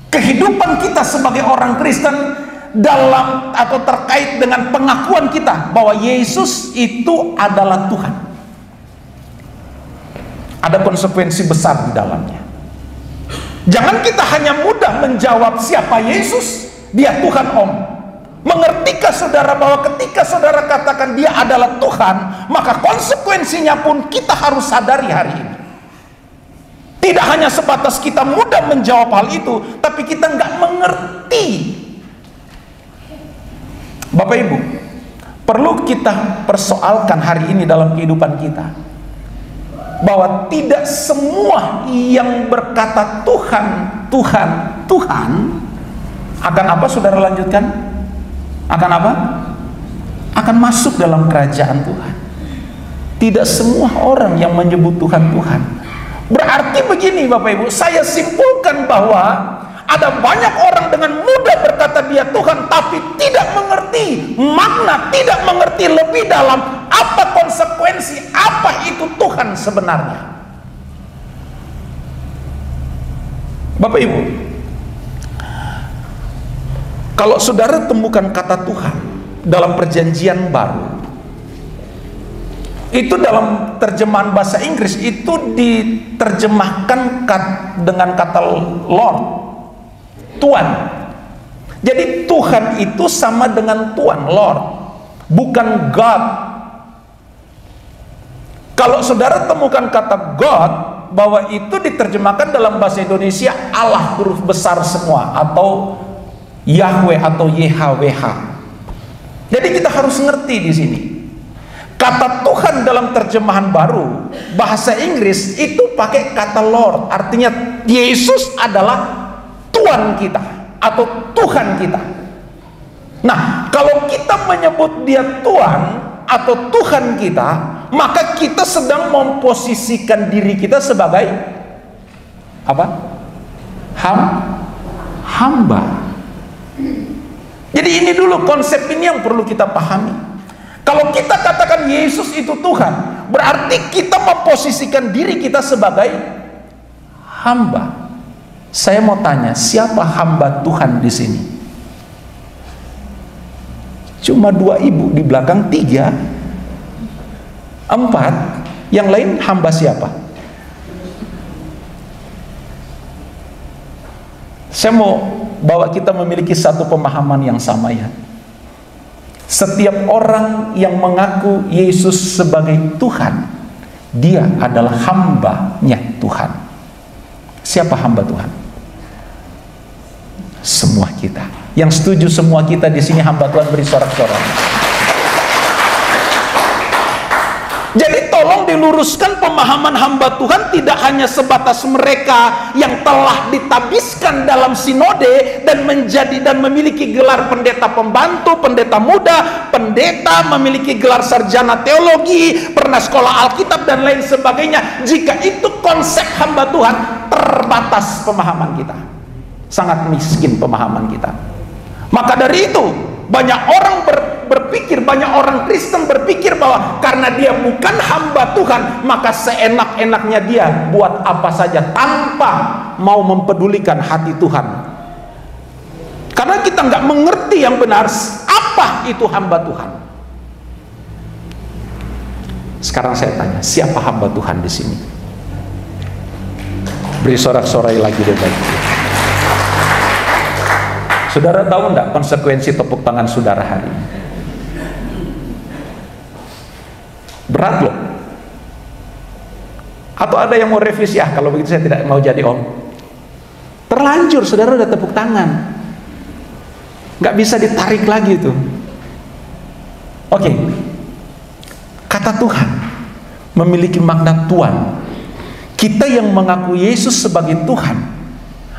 kehidupan kita sebagai orang Kristen dalam atau terkait dengan pengakuan kita bahwa Yesus itu adalah Tuhan. Ada konsekuensi besar di dalamnya. Jangan kita hanya mudah menjawab siapa Yesus, dia Tuhan Om. Mengertikah saudara bahwa ketika saudara katakan dia adalah Tuhan, maka konsekuensinya pun kita harus sadari hari ini. Tidak hanya sebatas kita mudah menjawab hal itu, tapi kita nggak mengerti. Bapak Ibu, perlu kita persoalkan hari ini dalam kehidupan kita, bahwa tidak semua yang berkata Tuhan, Tuhan, Tuhan akan apa? Saudara lanjutkan. Akan apa? Akan masuk dalam kerajaan Tuhan. Tidak semua orang yang menyebut Tuhan, Tuhan. Berarti begini Bapak Ibu, saya simpulkan bahwa ada banyak orang dengan mudah berkata dia Tuhan, tapi tidak mengerti makna, tidak mengerti lebih dalam apa konsekuensi, apa itu Tuhan sebenarnya. Bapak Ibu, kalau saudara temukan kata Tuhan dalam perjanjian baru, Itu dalam terjemahan bahasa Inggris itu diterjemahkan dengan kata Lord, Tuhan. Jadi Tuhan itu sama dengan Tuhan, Lord, bukan God. Kalau saudara temukan kata God, bahwa itu diterjemahkan dalam bahasa Indonesia Allah huruf besar semua, atau Yahweh atau YHWH. Jadi kita harus ngerti di sini. Kata Tuhan dalam terjemahan baru bahasa Inggris itu pakai kata Lord, artinya Yesus adalah Tuhan kita atau Tuhan kita. Nah, kalau kita menyebut dia Tuhan atau Tuhan kita, maka kita sedang memposisikan diri kita sebagai apa? Hamba. Jadi ini dulu konsep ini yang perlu kita pahami. Kalau kita katakan Yesus itu Tuhan, berarti kita memposisikan diri kita sebagai hamba. Saya mau tanya, siapa hamba Tuhan di sini? Cuma 2 ibu, di belakang 3, 4, yang lain hamba siapa? Saya mau bawa kita memiliki satu pemahaman yang sama ya. Setiap orang yang mengaku Yesus sebagai Tuhan, dia adalah hambanya Tuhan. Siapa hamba Tuhan? Semua kita. Yang setuju semua kita di sini hamba Tuhan, beri sorak-sorai. Jadi tolong diluruskan pemahaman hamba Tuhan tidak hanya sebatas mereka yang telah ditabiskan dalam sinode dan menjadi dan memiliki gelar pendeta pembantu, pendeta muda, pendeta, memiliki gelar sarjana teologi, pernah sekolah Alkitab dan lain sebagainya. Jika itu konsep hamba Tuhan, terbatas pemahaman kita, sangat miskin pemahaman kita. Maka dari itu banyak orang berpikir, banyak orang Kristen berpikir bahwa karena dia bukan hamba Tuhan, maka seenak-enaknya dia buat apa saja tanpa mau mempedulikan hati Tuhan. Karena kita nggak mengerti yang benar apa itu hamba Tuhan. Sekarang saya tanya, siapa hamba Tuhan di sini? Beri sorak-sorai lagi deh baik. Saudara tahu enggak konsekuensi tepuk tangan saudara hari ini? Berat loh. Atau ada yang mau revisi, kalau begitu saya tidak mau jadi om. Terlanjur saudara udah tepuk tangan, nggak bisa ditarik lagi itu. Oke. Kata Tuhan memiliki makna Tuhan. Kita yang mengaku Yesus sebagai Tuhan,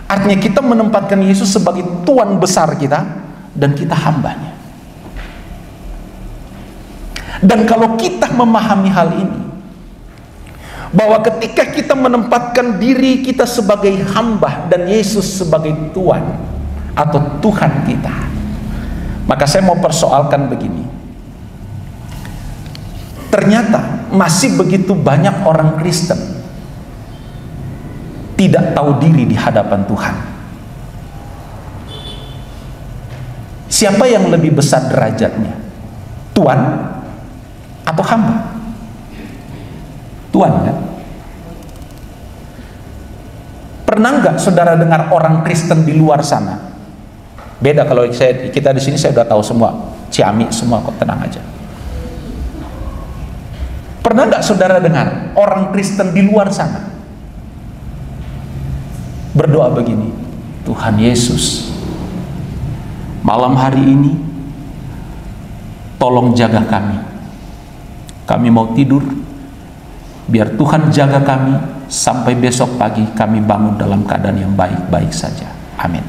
artinya kita menempatkan Yesus sebagai Tuhan besar kita dan kita hambanya. Dan kalau kita memahami hal ini, bahwa ketika kita menempatkan diri kita sebagai hamba dan Yesus sebagai Tuhan atau Tuhan kita, maka saya mau persoalkan begini. Ternyata masih begitu banyak orang Kristen tidak tahu diri di hadapan Tuhan. Siapa yang lebih besar derajatnya? Tuhan atau hamba? Tuhan kan? Pernah nggak saudara dengar orang Kristen di luar sana? Beda kalau kita di sini saya udah tahu semua, Ciami semua kok, tenang aja. Pernah nggak saudara dengar orang Kristen di luar sana berdoa begini, Tuhan Yesus, malam hari ini tolong jaga kami. Kami mau tidur, biar Tuhan jaga kami sampai besok pagi kami bangun dalam keadaan yang baik-baik saja. Amin.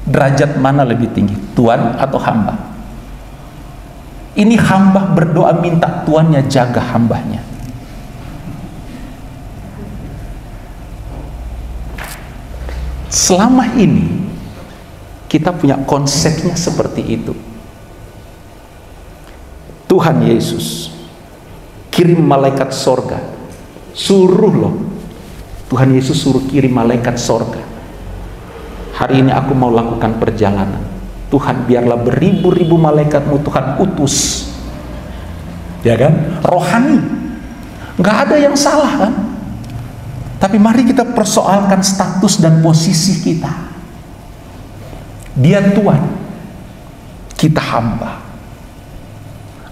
Derajat mana lebih tinggi, Tuhan atau hamba? Ini hamba berdoa minta Tuannya jaga hambanya. Selama ini kita punya konsepnya seperti itu. Tuhan Yesus kirim malaikat sorga, suruh loh, Tuhan Yesus suruh kirim malaikat sorga. Hari ini aku mau lakukan perjalanan, Tuhan, biarlah beribu-ribu malaikatmu Tuhan utus, ya kan, rohani. Nggak ada yang salah kan. Tapi mari kita persoalkan status dan posisi kita. Dia Tuhan, kita hamba.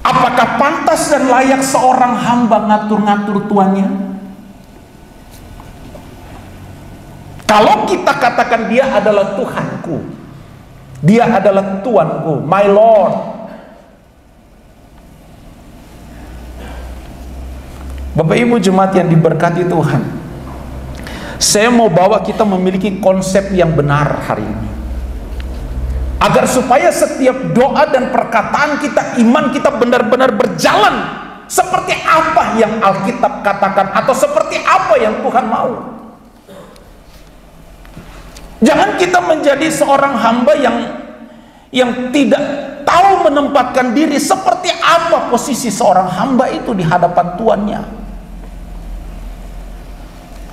Apakah pantas dan layak seorang hamba ngatur-ngatur tuannya? Kalau kita katakan dia adalah Tuhanku, dia adalah Tuanku, my Lord. Bapak Ibu jemaat yang diberkati Tuhan, saya mau bawa kita memiliki konsep yang benar hari ini, agar supaya setiap doa dan perkataan kita, iman kita benar-benar berjalan seperti apa yang Alkitab katakan, atau seperti apa yang Tuhan mau. Jangan kita menjadi seorang hamba yang tidak tahu menempatkan diri seperti apa posisi seorang hamba itu di hadapan tuannya.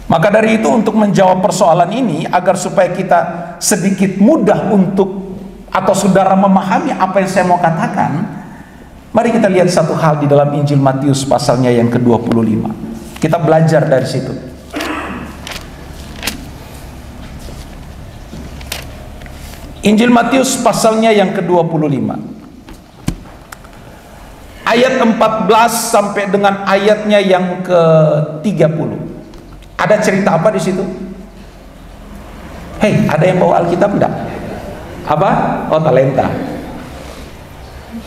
Maka dari itu, untuk menjawab persoalan ini, agar supaya kita sedikit mudah untuk, atau saudara memahami apa yang saya mau katakan, mari kita lihat satu hal di dalam Injil Matius pasalnya yang ke-25. Kita belajar dari situ. Injil Matius pasalnya yang ke-25, ayat 14 sampai dengan ayatnya yang ke-30. Ada cerita apa di situ? Hei, ada yang bawa Alkitab enggak? Apa? Oh, talenta.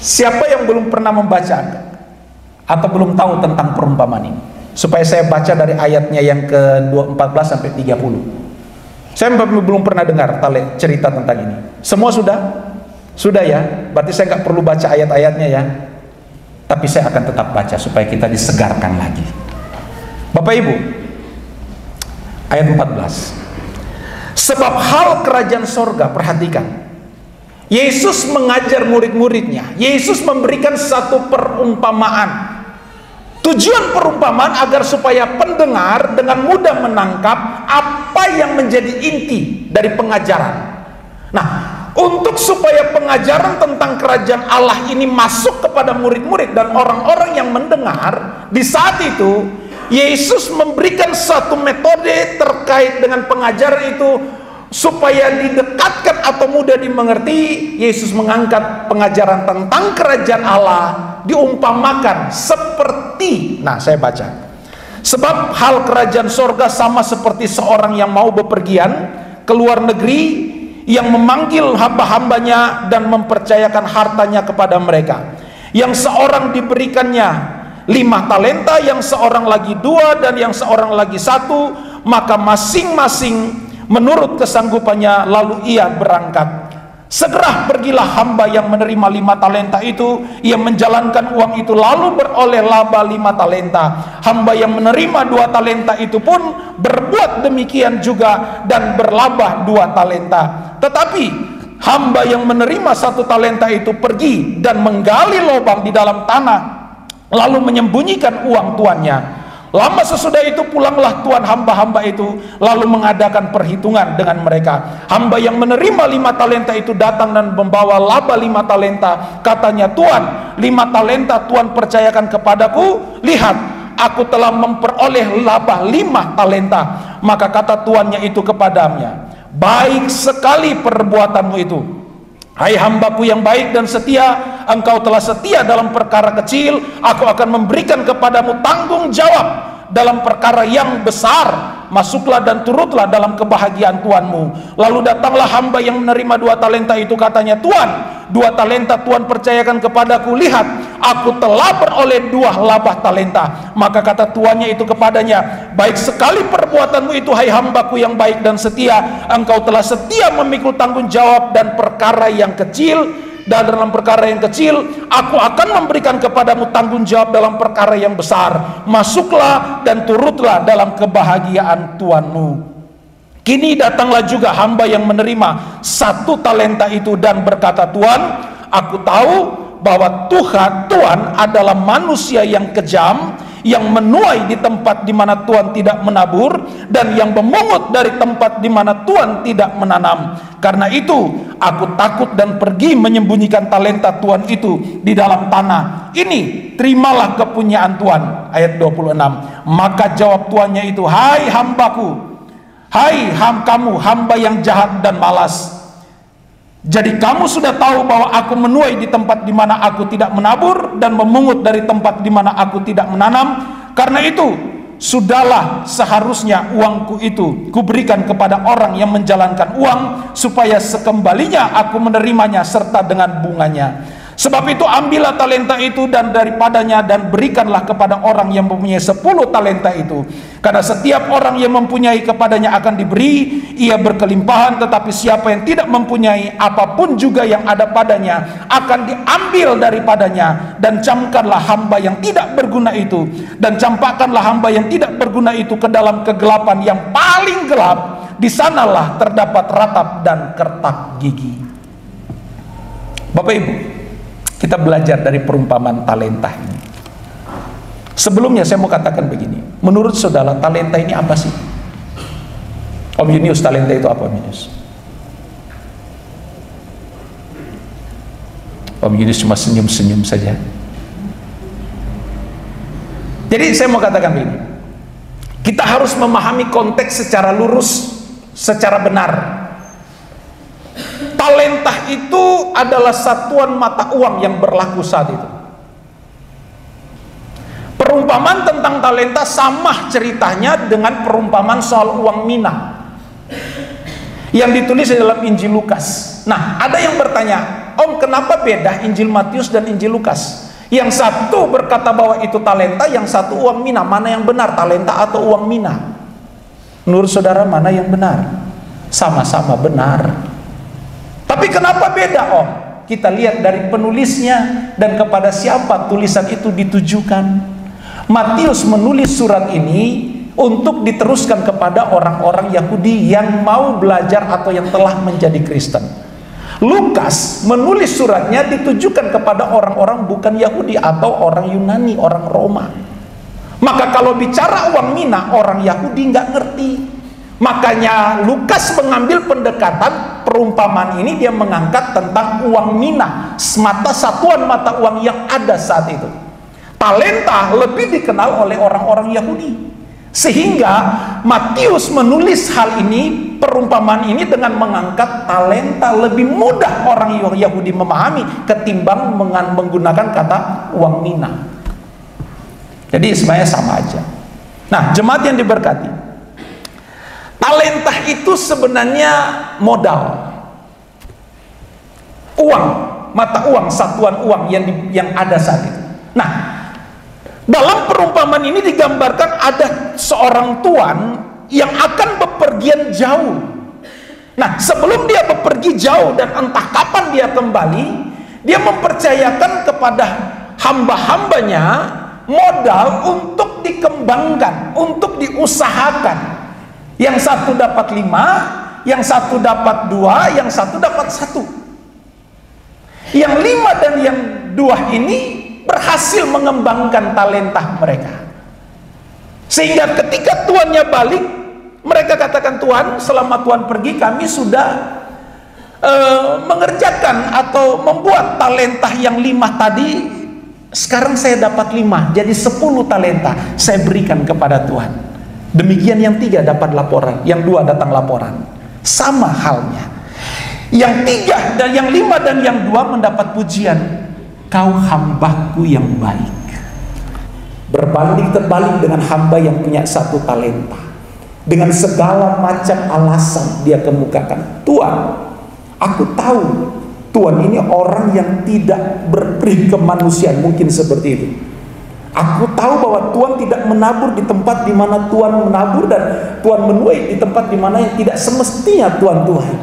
Siapa yang belum pernah membaca atau belum tahu tentang perumpamaan ini? Supaya saya baca dari ayatnya yang ke-14 sampai 30. Saya belum pernah dengar cerita tentang ini. Semua sudah? Sudah ya? Berarti saya nggak perlu baca ayat-ayatnya ya. Tapi saya akan tetap baca supaya kita disegarkan lagi. Bapak Ibu, ayat 14. Sebab hal kerajaan sorga, perhatikan, Yesus mengajar murid-muridnya. Yesus memberikan satu perumpamaan. Tujuan perumpamaan agar supaya pendengar dengan mudah menangkap apa yang menjadi inti dari pengajaran. Nah, untuk supaya pengajaran tentang kerajaan Allah ini masuk kepada murid-murid dan orang-orang yang mendengar, di saat itu Yesus memberikan satu metode terkait dengan pengajaran itu supaya didekatkan atau mudah dimengerti. Yesus mengangkat pengajaran tentang kerajaan Allah, diumpamakan seperti, nah saya baca, sebab hal kerajaan sorga sama seperti seorang yang mau bepergian ke luar negeri, yang memanggil hamba-hambanya dan mempercayakan hartanya kepada mereka. Yang seorang diberikannya 5 talenta, yang seorang lagi 2, dan yang seorang lagi 1, maka masing-masing menurut kesanggupannya, lalu ia berangkat. Segera pergilah hamba yang menerima 5 talenta itu. Ia menjalankan uang itu lalu beroleh laba 5 talenta. Hamba yang menerima 2 talenta itu pun berbuat demikian juga dan berlaba 2 talenta. Tetapi hamba yang menerima 1 talenta itu pergi dan menggali lubang di dalam tanah, lalu menyembunyikan uang tuannya. Lama sesudah itu pulanglah tuan hamba-hamba itu, lalu mengadakan perhitungan dengan mereka. Hamba yang menerima 5 talenta itu datang dan membawa laba 5 talenta. Katanya, Tuan, 5 talenta Tuan percayakan kepadaku. Lihat, aku telah memperoleh laba 5 talenta. Maka kata tuannya itu kepadanya, baik sekali perbuatanmu itu, hai hambaku yang baik dan setia. Engkau telah setia dalam perkara kecil, aku akan memberikan kepadamu tanggung jawab dalam perkara yang besar. Masuklah dan turutlah dalam kebahagiaan tuanmu. Lalu datanglah hamba yang menerima 2 talenta itu. Katanya, Tuan, 2 talenta Tuan percayakan kepadaku. Lihat, aku telah beroleh 2 laba talenta. Maka kata tuannya itu kepadanya, baik sekali perbuatanmu itu, hai hambaku yang baik dan setia. Engkau telah setia memikul tanggung jawab dan perkara yang kecil. Dan dalam perkara yang kecil, aku akan memberikan kepadamu tanggung jawab dalam perkara yang besar. Masuklah dan turutlah dalam kebahagiaan tuanmu. Kini datanglah juga hamba yang menerima 1 talenta itu dan berkata, Tuan, aku tahu bahwa Tuhan adalah manusia yang kejam, yang menuai di tempat di mana Tuhan tidak menabur, dan yang memungut dari tempat di mana Tuhan tidak menanam. Karena itu aku takut dan pergi menyembunyikan talenta Tuhan itu di dalam tanah. Ini terimalah kepunyaan Tuhan. Ayat 26. Maka jawab tuannya itu, hai hambaku, hai kamu hamba yang jahat dan malas. Jadi kamu sudah tahu bahwa aku menuai di tempat di mana aku tidak menabur, dan memungut dari tempat di mana aku tidak menanam. Karena itu sudahlah seharusnya uangku itu kuberikan kepada orang yang menjalankan uang, supaya sekembalinya aku menerimanya serta dengan bunganya. Sebab itu ambillah talenta itu dan daripadanya, dan berikanlah kepada orang yang mempunyai 10 talenta itu. Karena setiap orang yang mempunyai kepadanya akan diberi, ia berkelimpahan. Tetapi siapa yang tidak mempunyai, apapun juga yang ada padanya akan diambil daripadanya. Dan camkanlah hamba yang tidak berguna itu, dan campakkanlah hamba yang tidak berguna itu ke dalam kegelapan yang paling gelap. Di sanalah terdapat ratap dan kertak gigi. Bapak Ibu, kita belajar dari perumpamaan talenta ini. Sebelumnya saya mau katakan begini, menurut saudara talenta ini apa sih? Om Yunius, talenta itu apa, Om Yunius? Om Yunius cuma senyum-senyum saja. Jadi saya mau katakan begini, kita harus memahami konteks secara lurus, secara benar. Talenta itu adalah satuan mata uang yang berlaku saat itu. Perumpamaan tentang talenta sama ceritanya dengan perumpamaan soal uang mina yang ditulis di dalam Injil Lukas. Nah, ada yang bertanya, Om, kenapa beda Injil Matius dan Injil Lukas? Yang satu berkata bahwa itu talenta, yang satu uang mina. Mana yang benar, talenta atau uang mina? Menurut saudara, mana yang benar? Sama-sama benar. Tapi kenapa beda, Om? Kita lihat dari penulisnya dan kepada siapa tulisan itu ditujukan. Matius menulis surat ini untuk diteruskan kepada orang-orang Yahudi yang mau belajar atau yang telah menjadi Kristen. Lukas menulis suratnya ditujukan kepada orang-orang bukan Yahudi atau orang Yunani, orang Roma. Maka kalau bicara uang mina, orang Yahudi nggak ngerti. Makanya Lukas mengambil pendekatan perumpamaan ini, dia mengangkat tentang uang mina, semata satuan mata uang yang ada saat itu. Talenta lebih dikenal oleh orang-orang Yahudi, sehingga Matius menulis hal ini, perumpamaan ini dengan mengangkat talenta. Lebih mudah orang Yahudi memahami ketimbang menggunakan kata uang mina. Jadi sebenarnya sama aja. Nah, jemaat yang diberkati, talenta itu sebenarnya modal, uang, mata uang, satuan uang yang ada saat itu. Nah, dalam perumpamaan ini digambarkan ada seorang tuan yang akan bepergian jauh. Nah, sebelum dia bepergi jauh dan entah kapan dia kembali, dia mempercayakan kepada hamba-hambanya modal untuk dikembangkan, untuk diusahakan. Yang satu dapat 5, yang satu dapat 2, yang satu dapat 1. Yang 5 dan yang 2 ini berhasil mengembangkan talenta mereka. Sehingga ketika tuannya balik, mereka katakan, Tuhan, selama Tuhan pergi kami sudah mengerjakan atau membuat talenta yang 5 tadi. Sekarang saya dapat 5, jadi 10 talenta saya berikan kepada Tuhan. Demikian yang 3 dapat laporan, yang 2 datang laporan. Sama halnya, yang 3 dan yang 5 dan yang 2 mendapat pujian, kau hambaku yang baik. Berbanding terbalik dengan hamba yang punya 1 talenta. Dengan segala macam alasan dia kemukakan, Tuhan, aku tahu Tuhan ini orang yang tidak berperi kemanusiaan, mungkin seperti itu. Aku tahu bahwa Tuhan tidak menabur di tempat di mana Tuhan menabur, dan Tuhan menuai di tempat di mana yang tidak semestinya Tuhan tuai.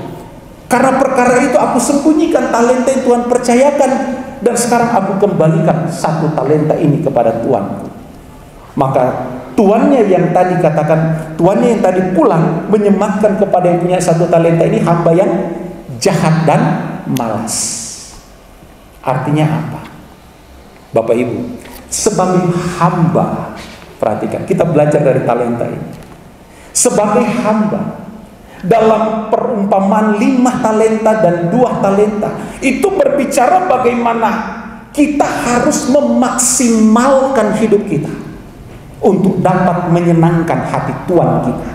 Karena perkara itu aku sembunyikan talenta yang Tuhan percayakan, dan sekarang aku kembalikan 1 talenta ini kepada Tuanku. Maka tuannya yang tadi katakan, tuannya yang tadi pulang menyematkan kepada yang punya 1 talenta ini hamba yang jahat dan malas. Artinya apa? Bapak Ibu, sebagai hamba Perhatikan, kita belajar dari talenta ini. Sebagai hamba, dalam perumpamaan 5 talenta dan 2 talenta, itu berbicara bagaimana kita harus memaksimalkan hidup kita untuk dapat menyenangkan hati Tuhan kita.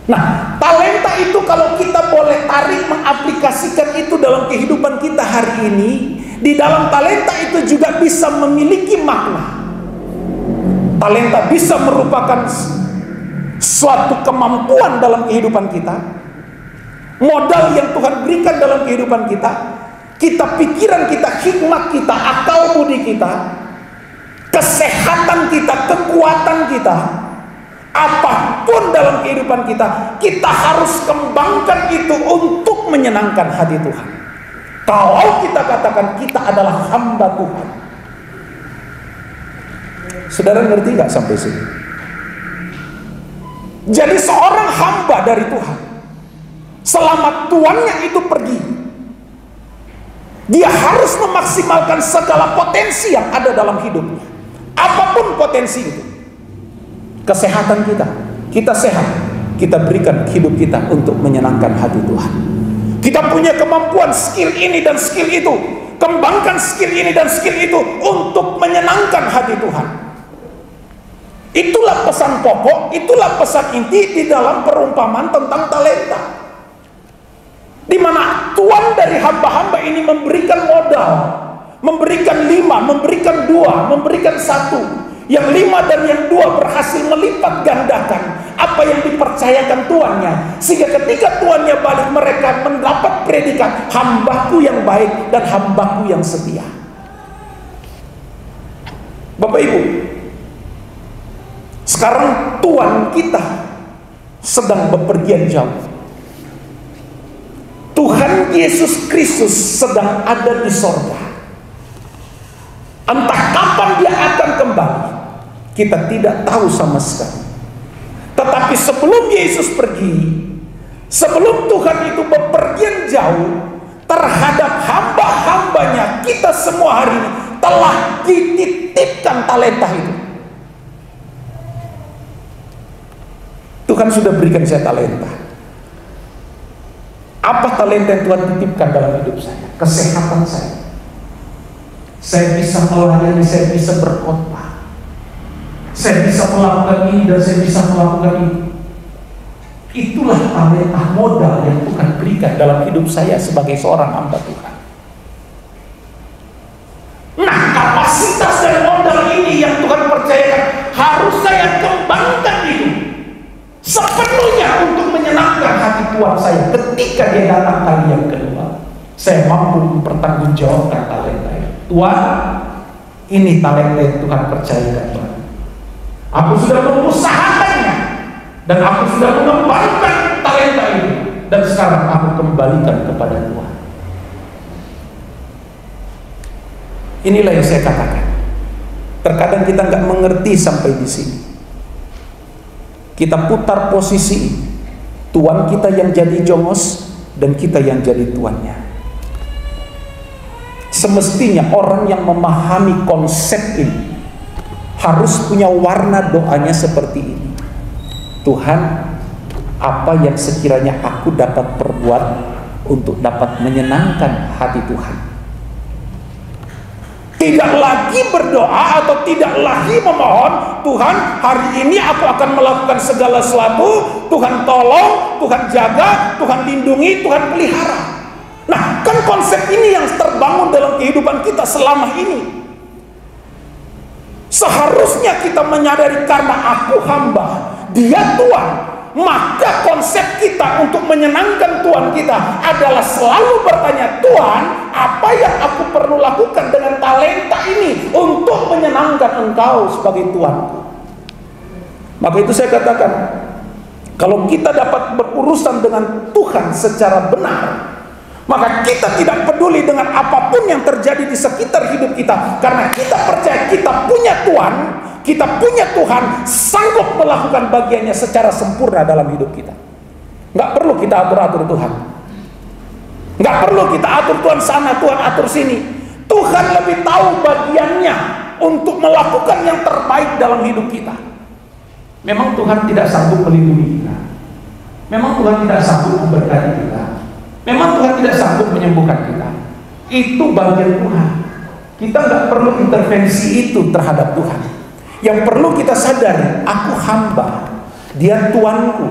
Nah, talenta itu kalau kita boleh tarik mengaplikasikan itu dalam kehidupan kita hari ini, di dalam talenta itu juga bisa memiliki makna. Talenta bisa merupakan suatu kemampuan dalam kehidupan kita, modal yang Tuhan berikan dalam kehidupan kita, pikiran kita, hikmat kita, akal budi kita, kesehatan kita, kekuatan kita, apapun dalam kehidupan kita, kita harus kembangkan itu untuk menyenangkan hati Tuhan. Kalau kita katakan kita adalah hamba Tuhan. Saudara ngerti gak sampai sini? Jadi seorang hamba dari Tuhan, selama tuannya itu pergi, dia harus memaksimalkan segala potensi yang ada dalam hidupnya. Apapun potensi itu. Kesehatan kita sehat, kita berikan hidup kita untuk menyenangkan hati Tuhan. Kita punya kemampuan, skill ini dan skill itu, kembangkan skill ini dan skill itu untuk menyenangkan hati Tuhan. Itulah pesan pokok, itulah pesan inti di dalam perumpamaan tentang talenta, di mana Tuhan dari hamba-hamba ini memberikan modal, memberikan 5, memberikan 2, memberikan 1. Yang 5 dan yang 2 berhasil melipat gandakan apa yang dipercayakan tuannya, sehingga ketika tuannya balik, mereka mendapat predikat hambaku yang baik dan hambaku yang setia. Bapak Ibu, sekarang Tuhan kita sedang bepergian jauh. Tuhan Yesus Kristus sedang ada di sorga. Entah kapan dia akan kembali, kita tidak tahu sama sekali. Tetapi sebelum Yesus pergi, sebelum Tuhan itu bepergian jauh terhadap hamba-hambanya, kita semua hari ini telah dititipkan talenta itu. Tuhan sudah berikan saya talenta. Apa talenta yang Tuhan titipkan dalam hidup saya? Kesehatan saya. Saya bisa melayani, saya bisa berkhotbah, saya bisa melakukan ini dan saya bisa melakukan ini. Itulah talenta modal yang Tuhan berikan dalam hidup saya sebagai seorang hamba Tuhan. Nah, kapasitas dan modal ini yang Tuhan percayakan harus saya kembangkan itu sepenuhnya untuk menyenangkan hati Tuhan saya. Ketika dia datang kali yang kedua, saya mampu mempertanggungjawabkan talenta itu. Tuhan, ini talenta yang Tuhan percayakan Tuhan. Aku sudah mengusahakannya dan aku sudah mengembangkan talenta ini, dan sekarang aku kembalikan kepada Tuhan. Inilah yang saya katakan. Terkadang kita nggak mengerti sampai di sini. Kita putar posisi, Tuhan kita yang jadi jongos dan kita yang jadi tuannya. Semestinya orang yang memahami konsep ini harus punya warna doanya seperti ini. Tuhan, apa yang sekiranya aku dapat perbuat untuk dapat menyenangkan hati Tuhan. Tidak lagi berdoa atau tidak lagi memohon, Tuhan hari ini aku akan melakukan segala sesuatu, Tuhan tolong, Tuhan jaga, Tuhan lindungi, Tuhan pelihara. Nah, kan konsep ini yang terbangun dalam kehidupan kita selama ini. Seharusnya kita menyadari karena aku hamba, dia Tuhan, maka konsep kita untuk menyenangkan Tuhan kita adalah selalu bertanya, Tuhan, apa yang aku perlu lakukan dengan talenta ini untuk menyenangkan Engkau sebagai Tuhanku. Maka itu saya katakan, kalau kita dapat berurusan dengan Tuhan secara benar, maka kita tidak peduli dengan apapun yang terjadi di sekitar hidup kita, karena kita percaya kita punya Tuhan, kita punya Tuhan sanggup melakukan bagiannya secara sempurna dalam hidup kita. Nggak perlu kita atur-atur Tuhan, nggak perlu kita atur Tuhan sana, Tuhan atur sini. Tuhan lebih tahu bagiannya untuk melakukan yang terbaik dalam hidup kita. Memang Tuhan tidak sanggup melindungi kita. Memang Tuhan tidak sanggup memberkati kita. Memang Tuhan tidak sanggup menyembuhkan kita. Itu bagian Tuhan. Kita nggak perlu intervensi itu terhadap Tuhan. Yang perlu kita sadari, aku hamba, Dia Tuanku.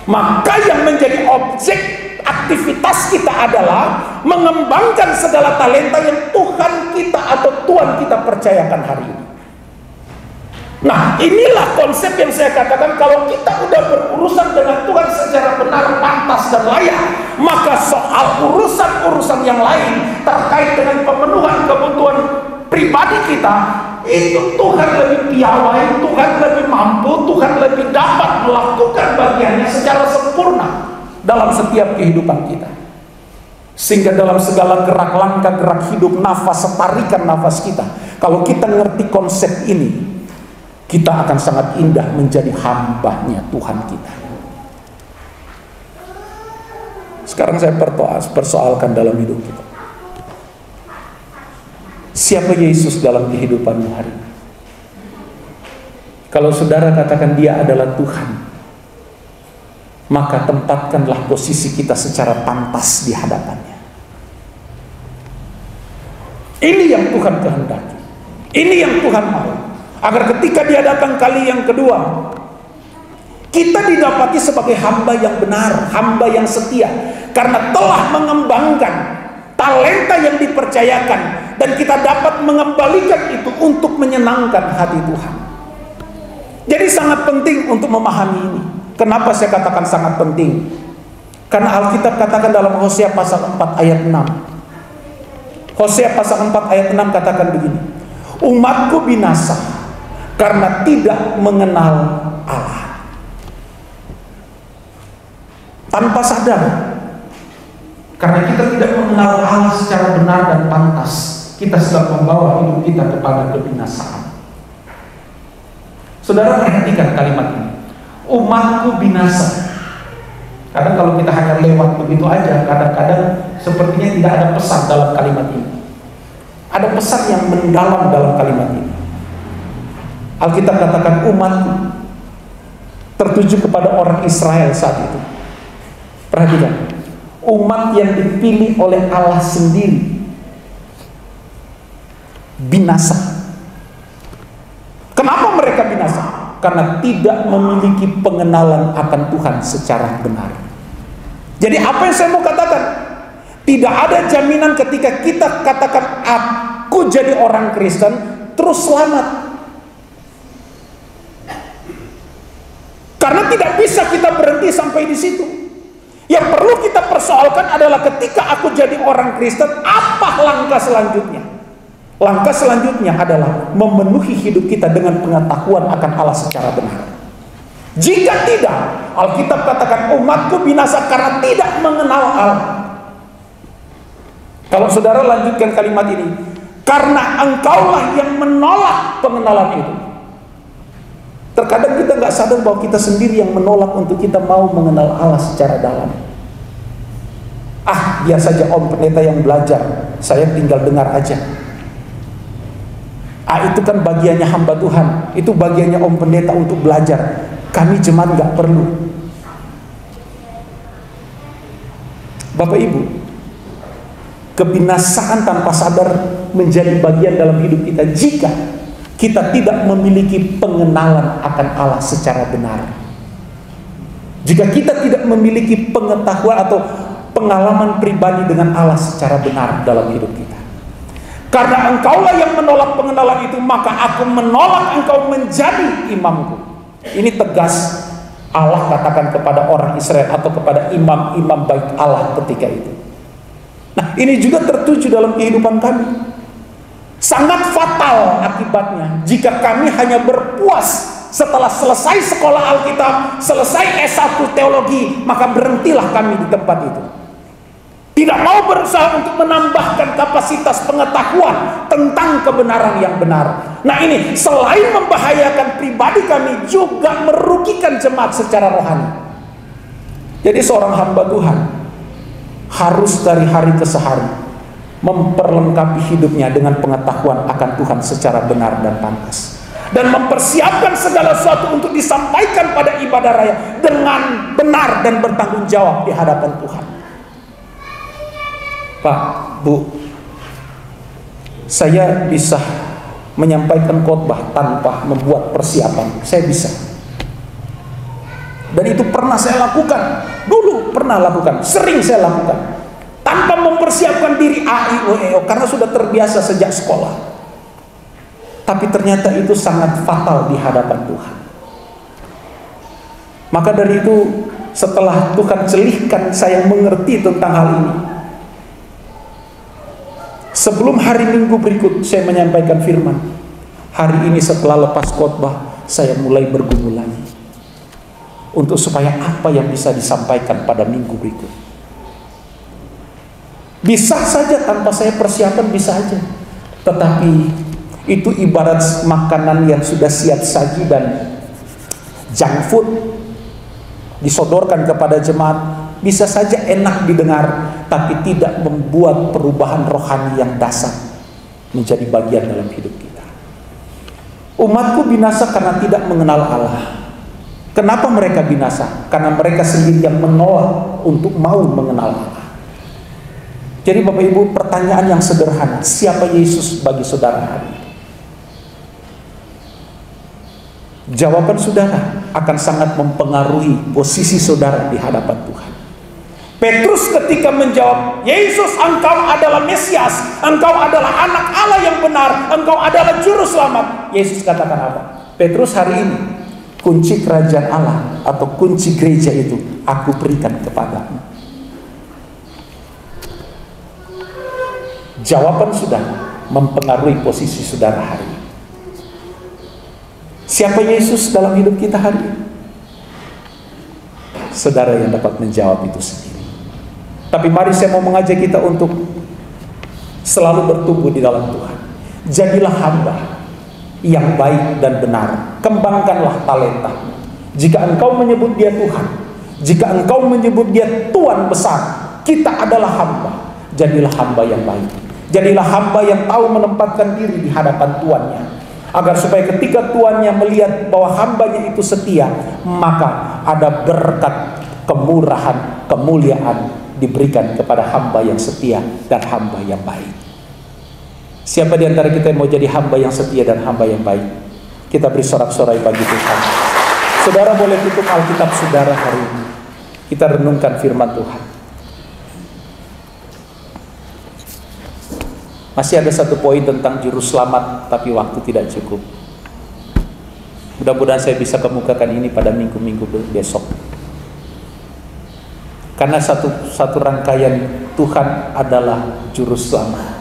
Maka yang menjadi objek aktivitas kita adalah mengembangkan segala talenta yang Tuhan kita atau Tuhan kita percayakan hari ini. Nah, inilah konsep yang saya katakan, kalau kita udah berurusan dengan Tuhan secara benar, pantas dan layak, maka soal urusan-urusan yang lain terkait dengan pemenuhan kebutuhan pribadi kita, itu Tuhan lebih piawai, Tuhan lebih mampu, Tuhan lebih dapat melakukan bagiannya secara sempurna dalam setiap kehidupan kita. Sehingga dalam segala gerak langkah, gerak hidup, nafas, tarikan nafas kita, kalau kita ngerti konsep ini, kita akan sangat indah menjadi hambanya Tuhan kita. Sekarang saya persoalkan dalam hidup kita. Siapa Yesus dalam kehidupanmu hari ini? Kalau saudara katakan Dia adalah Tuhan, maka tempatkanlah posisi kita secara pantas di hadapannya. Ini yang Tuhan kehendaki. Ini yang Tuhan mau. Agar ketika Dia datang kali yang kedua, kita didapati sebagai hamba yang benar, hamba yang setia, karena telah mengembangkan talenta yang dipercayakan, dan kita dapat mengembalikan itu untuk menyenangkan hati Tuhan. Jadi sangat penting untuk memahami ini. Kenapa saya katakan sangat penting? Karena Alkitab katakan dalam Hosea pasal 4 ayat 6. Hosea pasal 4 ayat 6 katakan begini, umatku binasa karena tidak mengenal Allah. Tanpa sadar, karena kita tidak mengenal Allah secara benar dan pantas, kita sedang membawa hidup kita kepada kebinasaan. Saudara perhatikan kalimat ini, umatku binasa. Kadang kalau kita hanya lewat begitu aja, kadang-kadang sepertinya tidak ada pesan dalam kalimat ini. Ada pesan yang mendalam dalam kalimat ini. Alkitab katakan umatku, tertuju kepada orang Israel saat itu. Perhatikan, umat yang dipilih oleh Allah sendiri binasa. Kenapa mereka binasa? Karena tidak memiliki pengenalan akan Tuhan secara benar. Jadi apa yang saya mau katakan? Tidak ada jaminan ketika kita katakan aku jadi orang Kristen terus selamat. Karena tidak bisa kita berhenti sampai di situ. Yang perlu kita persoalkan adalah ketika aku jadi orang Kristen, apa langkah selanjutnya? Langkah selanjutnya adalah memenuhi hidup kita dengan pengetahuan akan Allah secara benar. Jika tidak, Alkitab katakan umatku binasa karena tidak mengenal Allah. Kalau saudara lanjutkan kalimat ini, karena engkaulah yang menolak pengenalan itu. Terkadang kita nggak sadar bahwa kita sendiri yang menolak untuk kita mau mengenal Allah secara dalam. Biar saja om pendeta yang belajar, saya tinggal dengar aja. Itu kan bagiannya hamba Tuhan, itu bagiannya om pendeta untuk belajar. Kami jemaat nggak perlu. Bapak Ibu, kebinasaan tanpa sadar menjadi bagian dalam hidup kita jika kita tidak memiliki pengenalan akan Allah secara benar. Jika kita tidak memiliki pengetahuan atau pengalaman pribadi dengan Allah secara benar dalam hidup kita. Karena engkaulah yang menolak pengenalan itu, maka aku menolak engkau menjadi imamku. Ini tegas Allah katakan kepada orang Israel atau kepada imam-imam baik Allah ketika itu. Nah, ini juga tertuju dalam kehidupan kami. Sangat fatal akibatnya jika kami hanya berpuas setelah selesai sekolah Alkitab, selesai S1 teologi, maka berhentilah kami di tempat itu. Tidak mau berusaha untuk menambahkan kapasitas pengetahuan tentang kebenaran yang benar. Nah ini selain membahayakan pribadi kami, juga merugikan jemaat secara rohani. Jadi seorang hamba Tuhan harus dari hari ke hari memperlengkapi hidupnya dengan pengetahuan akan Tuhan secara benar dan pantas, dan mempersiapkan segala sesuatu untuk disampaikan pada ibadah raya dengan benar dan bertanggung jawab di hadapan Tuhan. Pak, Bu, saya bisa menyampaikan khotbah tanpa membuat persiapan. Saya bisa. Dan itu pernah saya lakukan. Dulu pernah lakukan, sering saya lakukan. Tanpa mempersiapkan diri A-I-O-E-O, karena sudah terbiasa sejak sekolah. Tapi ternyata itu sangat fatal di hadapan Tuhan. Maka dari itu, setelah Tuhan celihkan saya mengerti tentang hal ini, sebelum hari Minggu berikut saya menyampaikan firman, hari ini setelah lepas khotbah saya mulai bergumul lagi untuk supaya apa yang bisa disampaikan pada minggu berikut. Bisa saja tanpa saya persiapan, bisa aja. Tetapi itu ibarat makanan yang sudah siap saji dan junk food disodorkan kepada jemaat. Bisa saja enak didengar, tapi tidak membuat perubahan rohani yang dasar menjadi bagian dalam hidup kita. Umatku binasa karena tidak mengenal Allah. Kenapa mereka binasa? Karena mereka sendiri yang menolak untuk mau mengenal Allah. Jadi Bapak Ibu, pertanyaan yang sederhana, siapa Yesus bagi saudara hari ini? Jawaban saudara akan sangat mempengaruhi posisi saudara di hadapan Tuhan. Petrus ketika menjawab, Yesus, engkau adalah Mesias, engkau adalah anak Allah yang benar, engkau adalah juru selamat. Yesus katakan apa? Petrus, hari ini kunci kerajaan Allah atau kunci gereja itu aku berikan kepadamu. Jawaban saudara mempengaruhi posisi saudara hari ini. Siapa Yesus dalam hidup kita hari ini? Saudara yang dapat menjawab itu sendiri. Tapi mari saya mau mengajak kita untuk selalu bertumbuh di dalam Tuhan. Jadilah hamba yang baik dan benar. Kembangkanlah talentamu. Jika engkau menyebut dia Tuhan, jika engkau menyebut dia Tuan besar, kita adalah hamba. Jadilah hamba yang baik. Jadilah hamba yang tahu menempatkan diri di hadapan tuannya, agar supaya ketika tuannya melihat bahwa hambanya itu setia, maka ada berkat, kemurahan, kemuliaan diberikan kepada hamba yang setia dan hamba yang baik. Siapa di antara kita yang mau jadi hamba yang setia dan hamba yang baik? Kita beri sorak-sorai bagi Tuhan. Saudara boleh tutup Alkitab saudara hari ini. Kita renungkan firman Tuhan. Masih ada satu poin tentang juru selamat, tapi waktu tidak cukup. Mudah-mudahan saya bisa kemukakan ini pada minggu-minggu besok. Karena satu rangkaian Tuhan adalah juru selamat.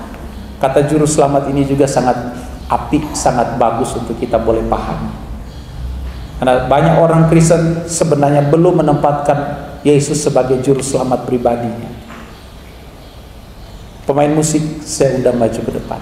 Kata juru selamat ini juga sangat apik, sangat bagus untuk kita boleh paham. Karena banyak orang Kristen sebenarnya belum menempatkan Yesus sebagai juru selamat pribadinya. Pemain musik, saya undang maju ke depan.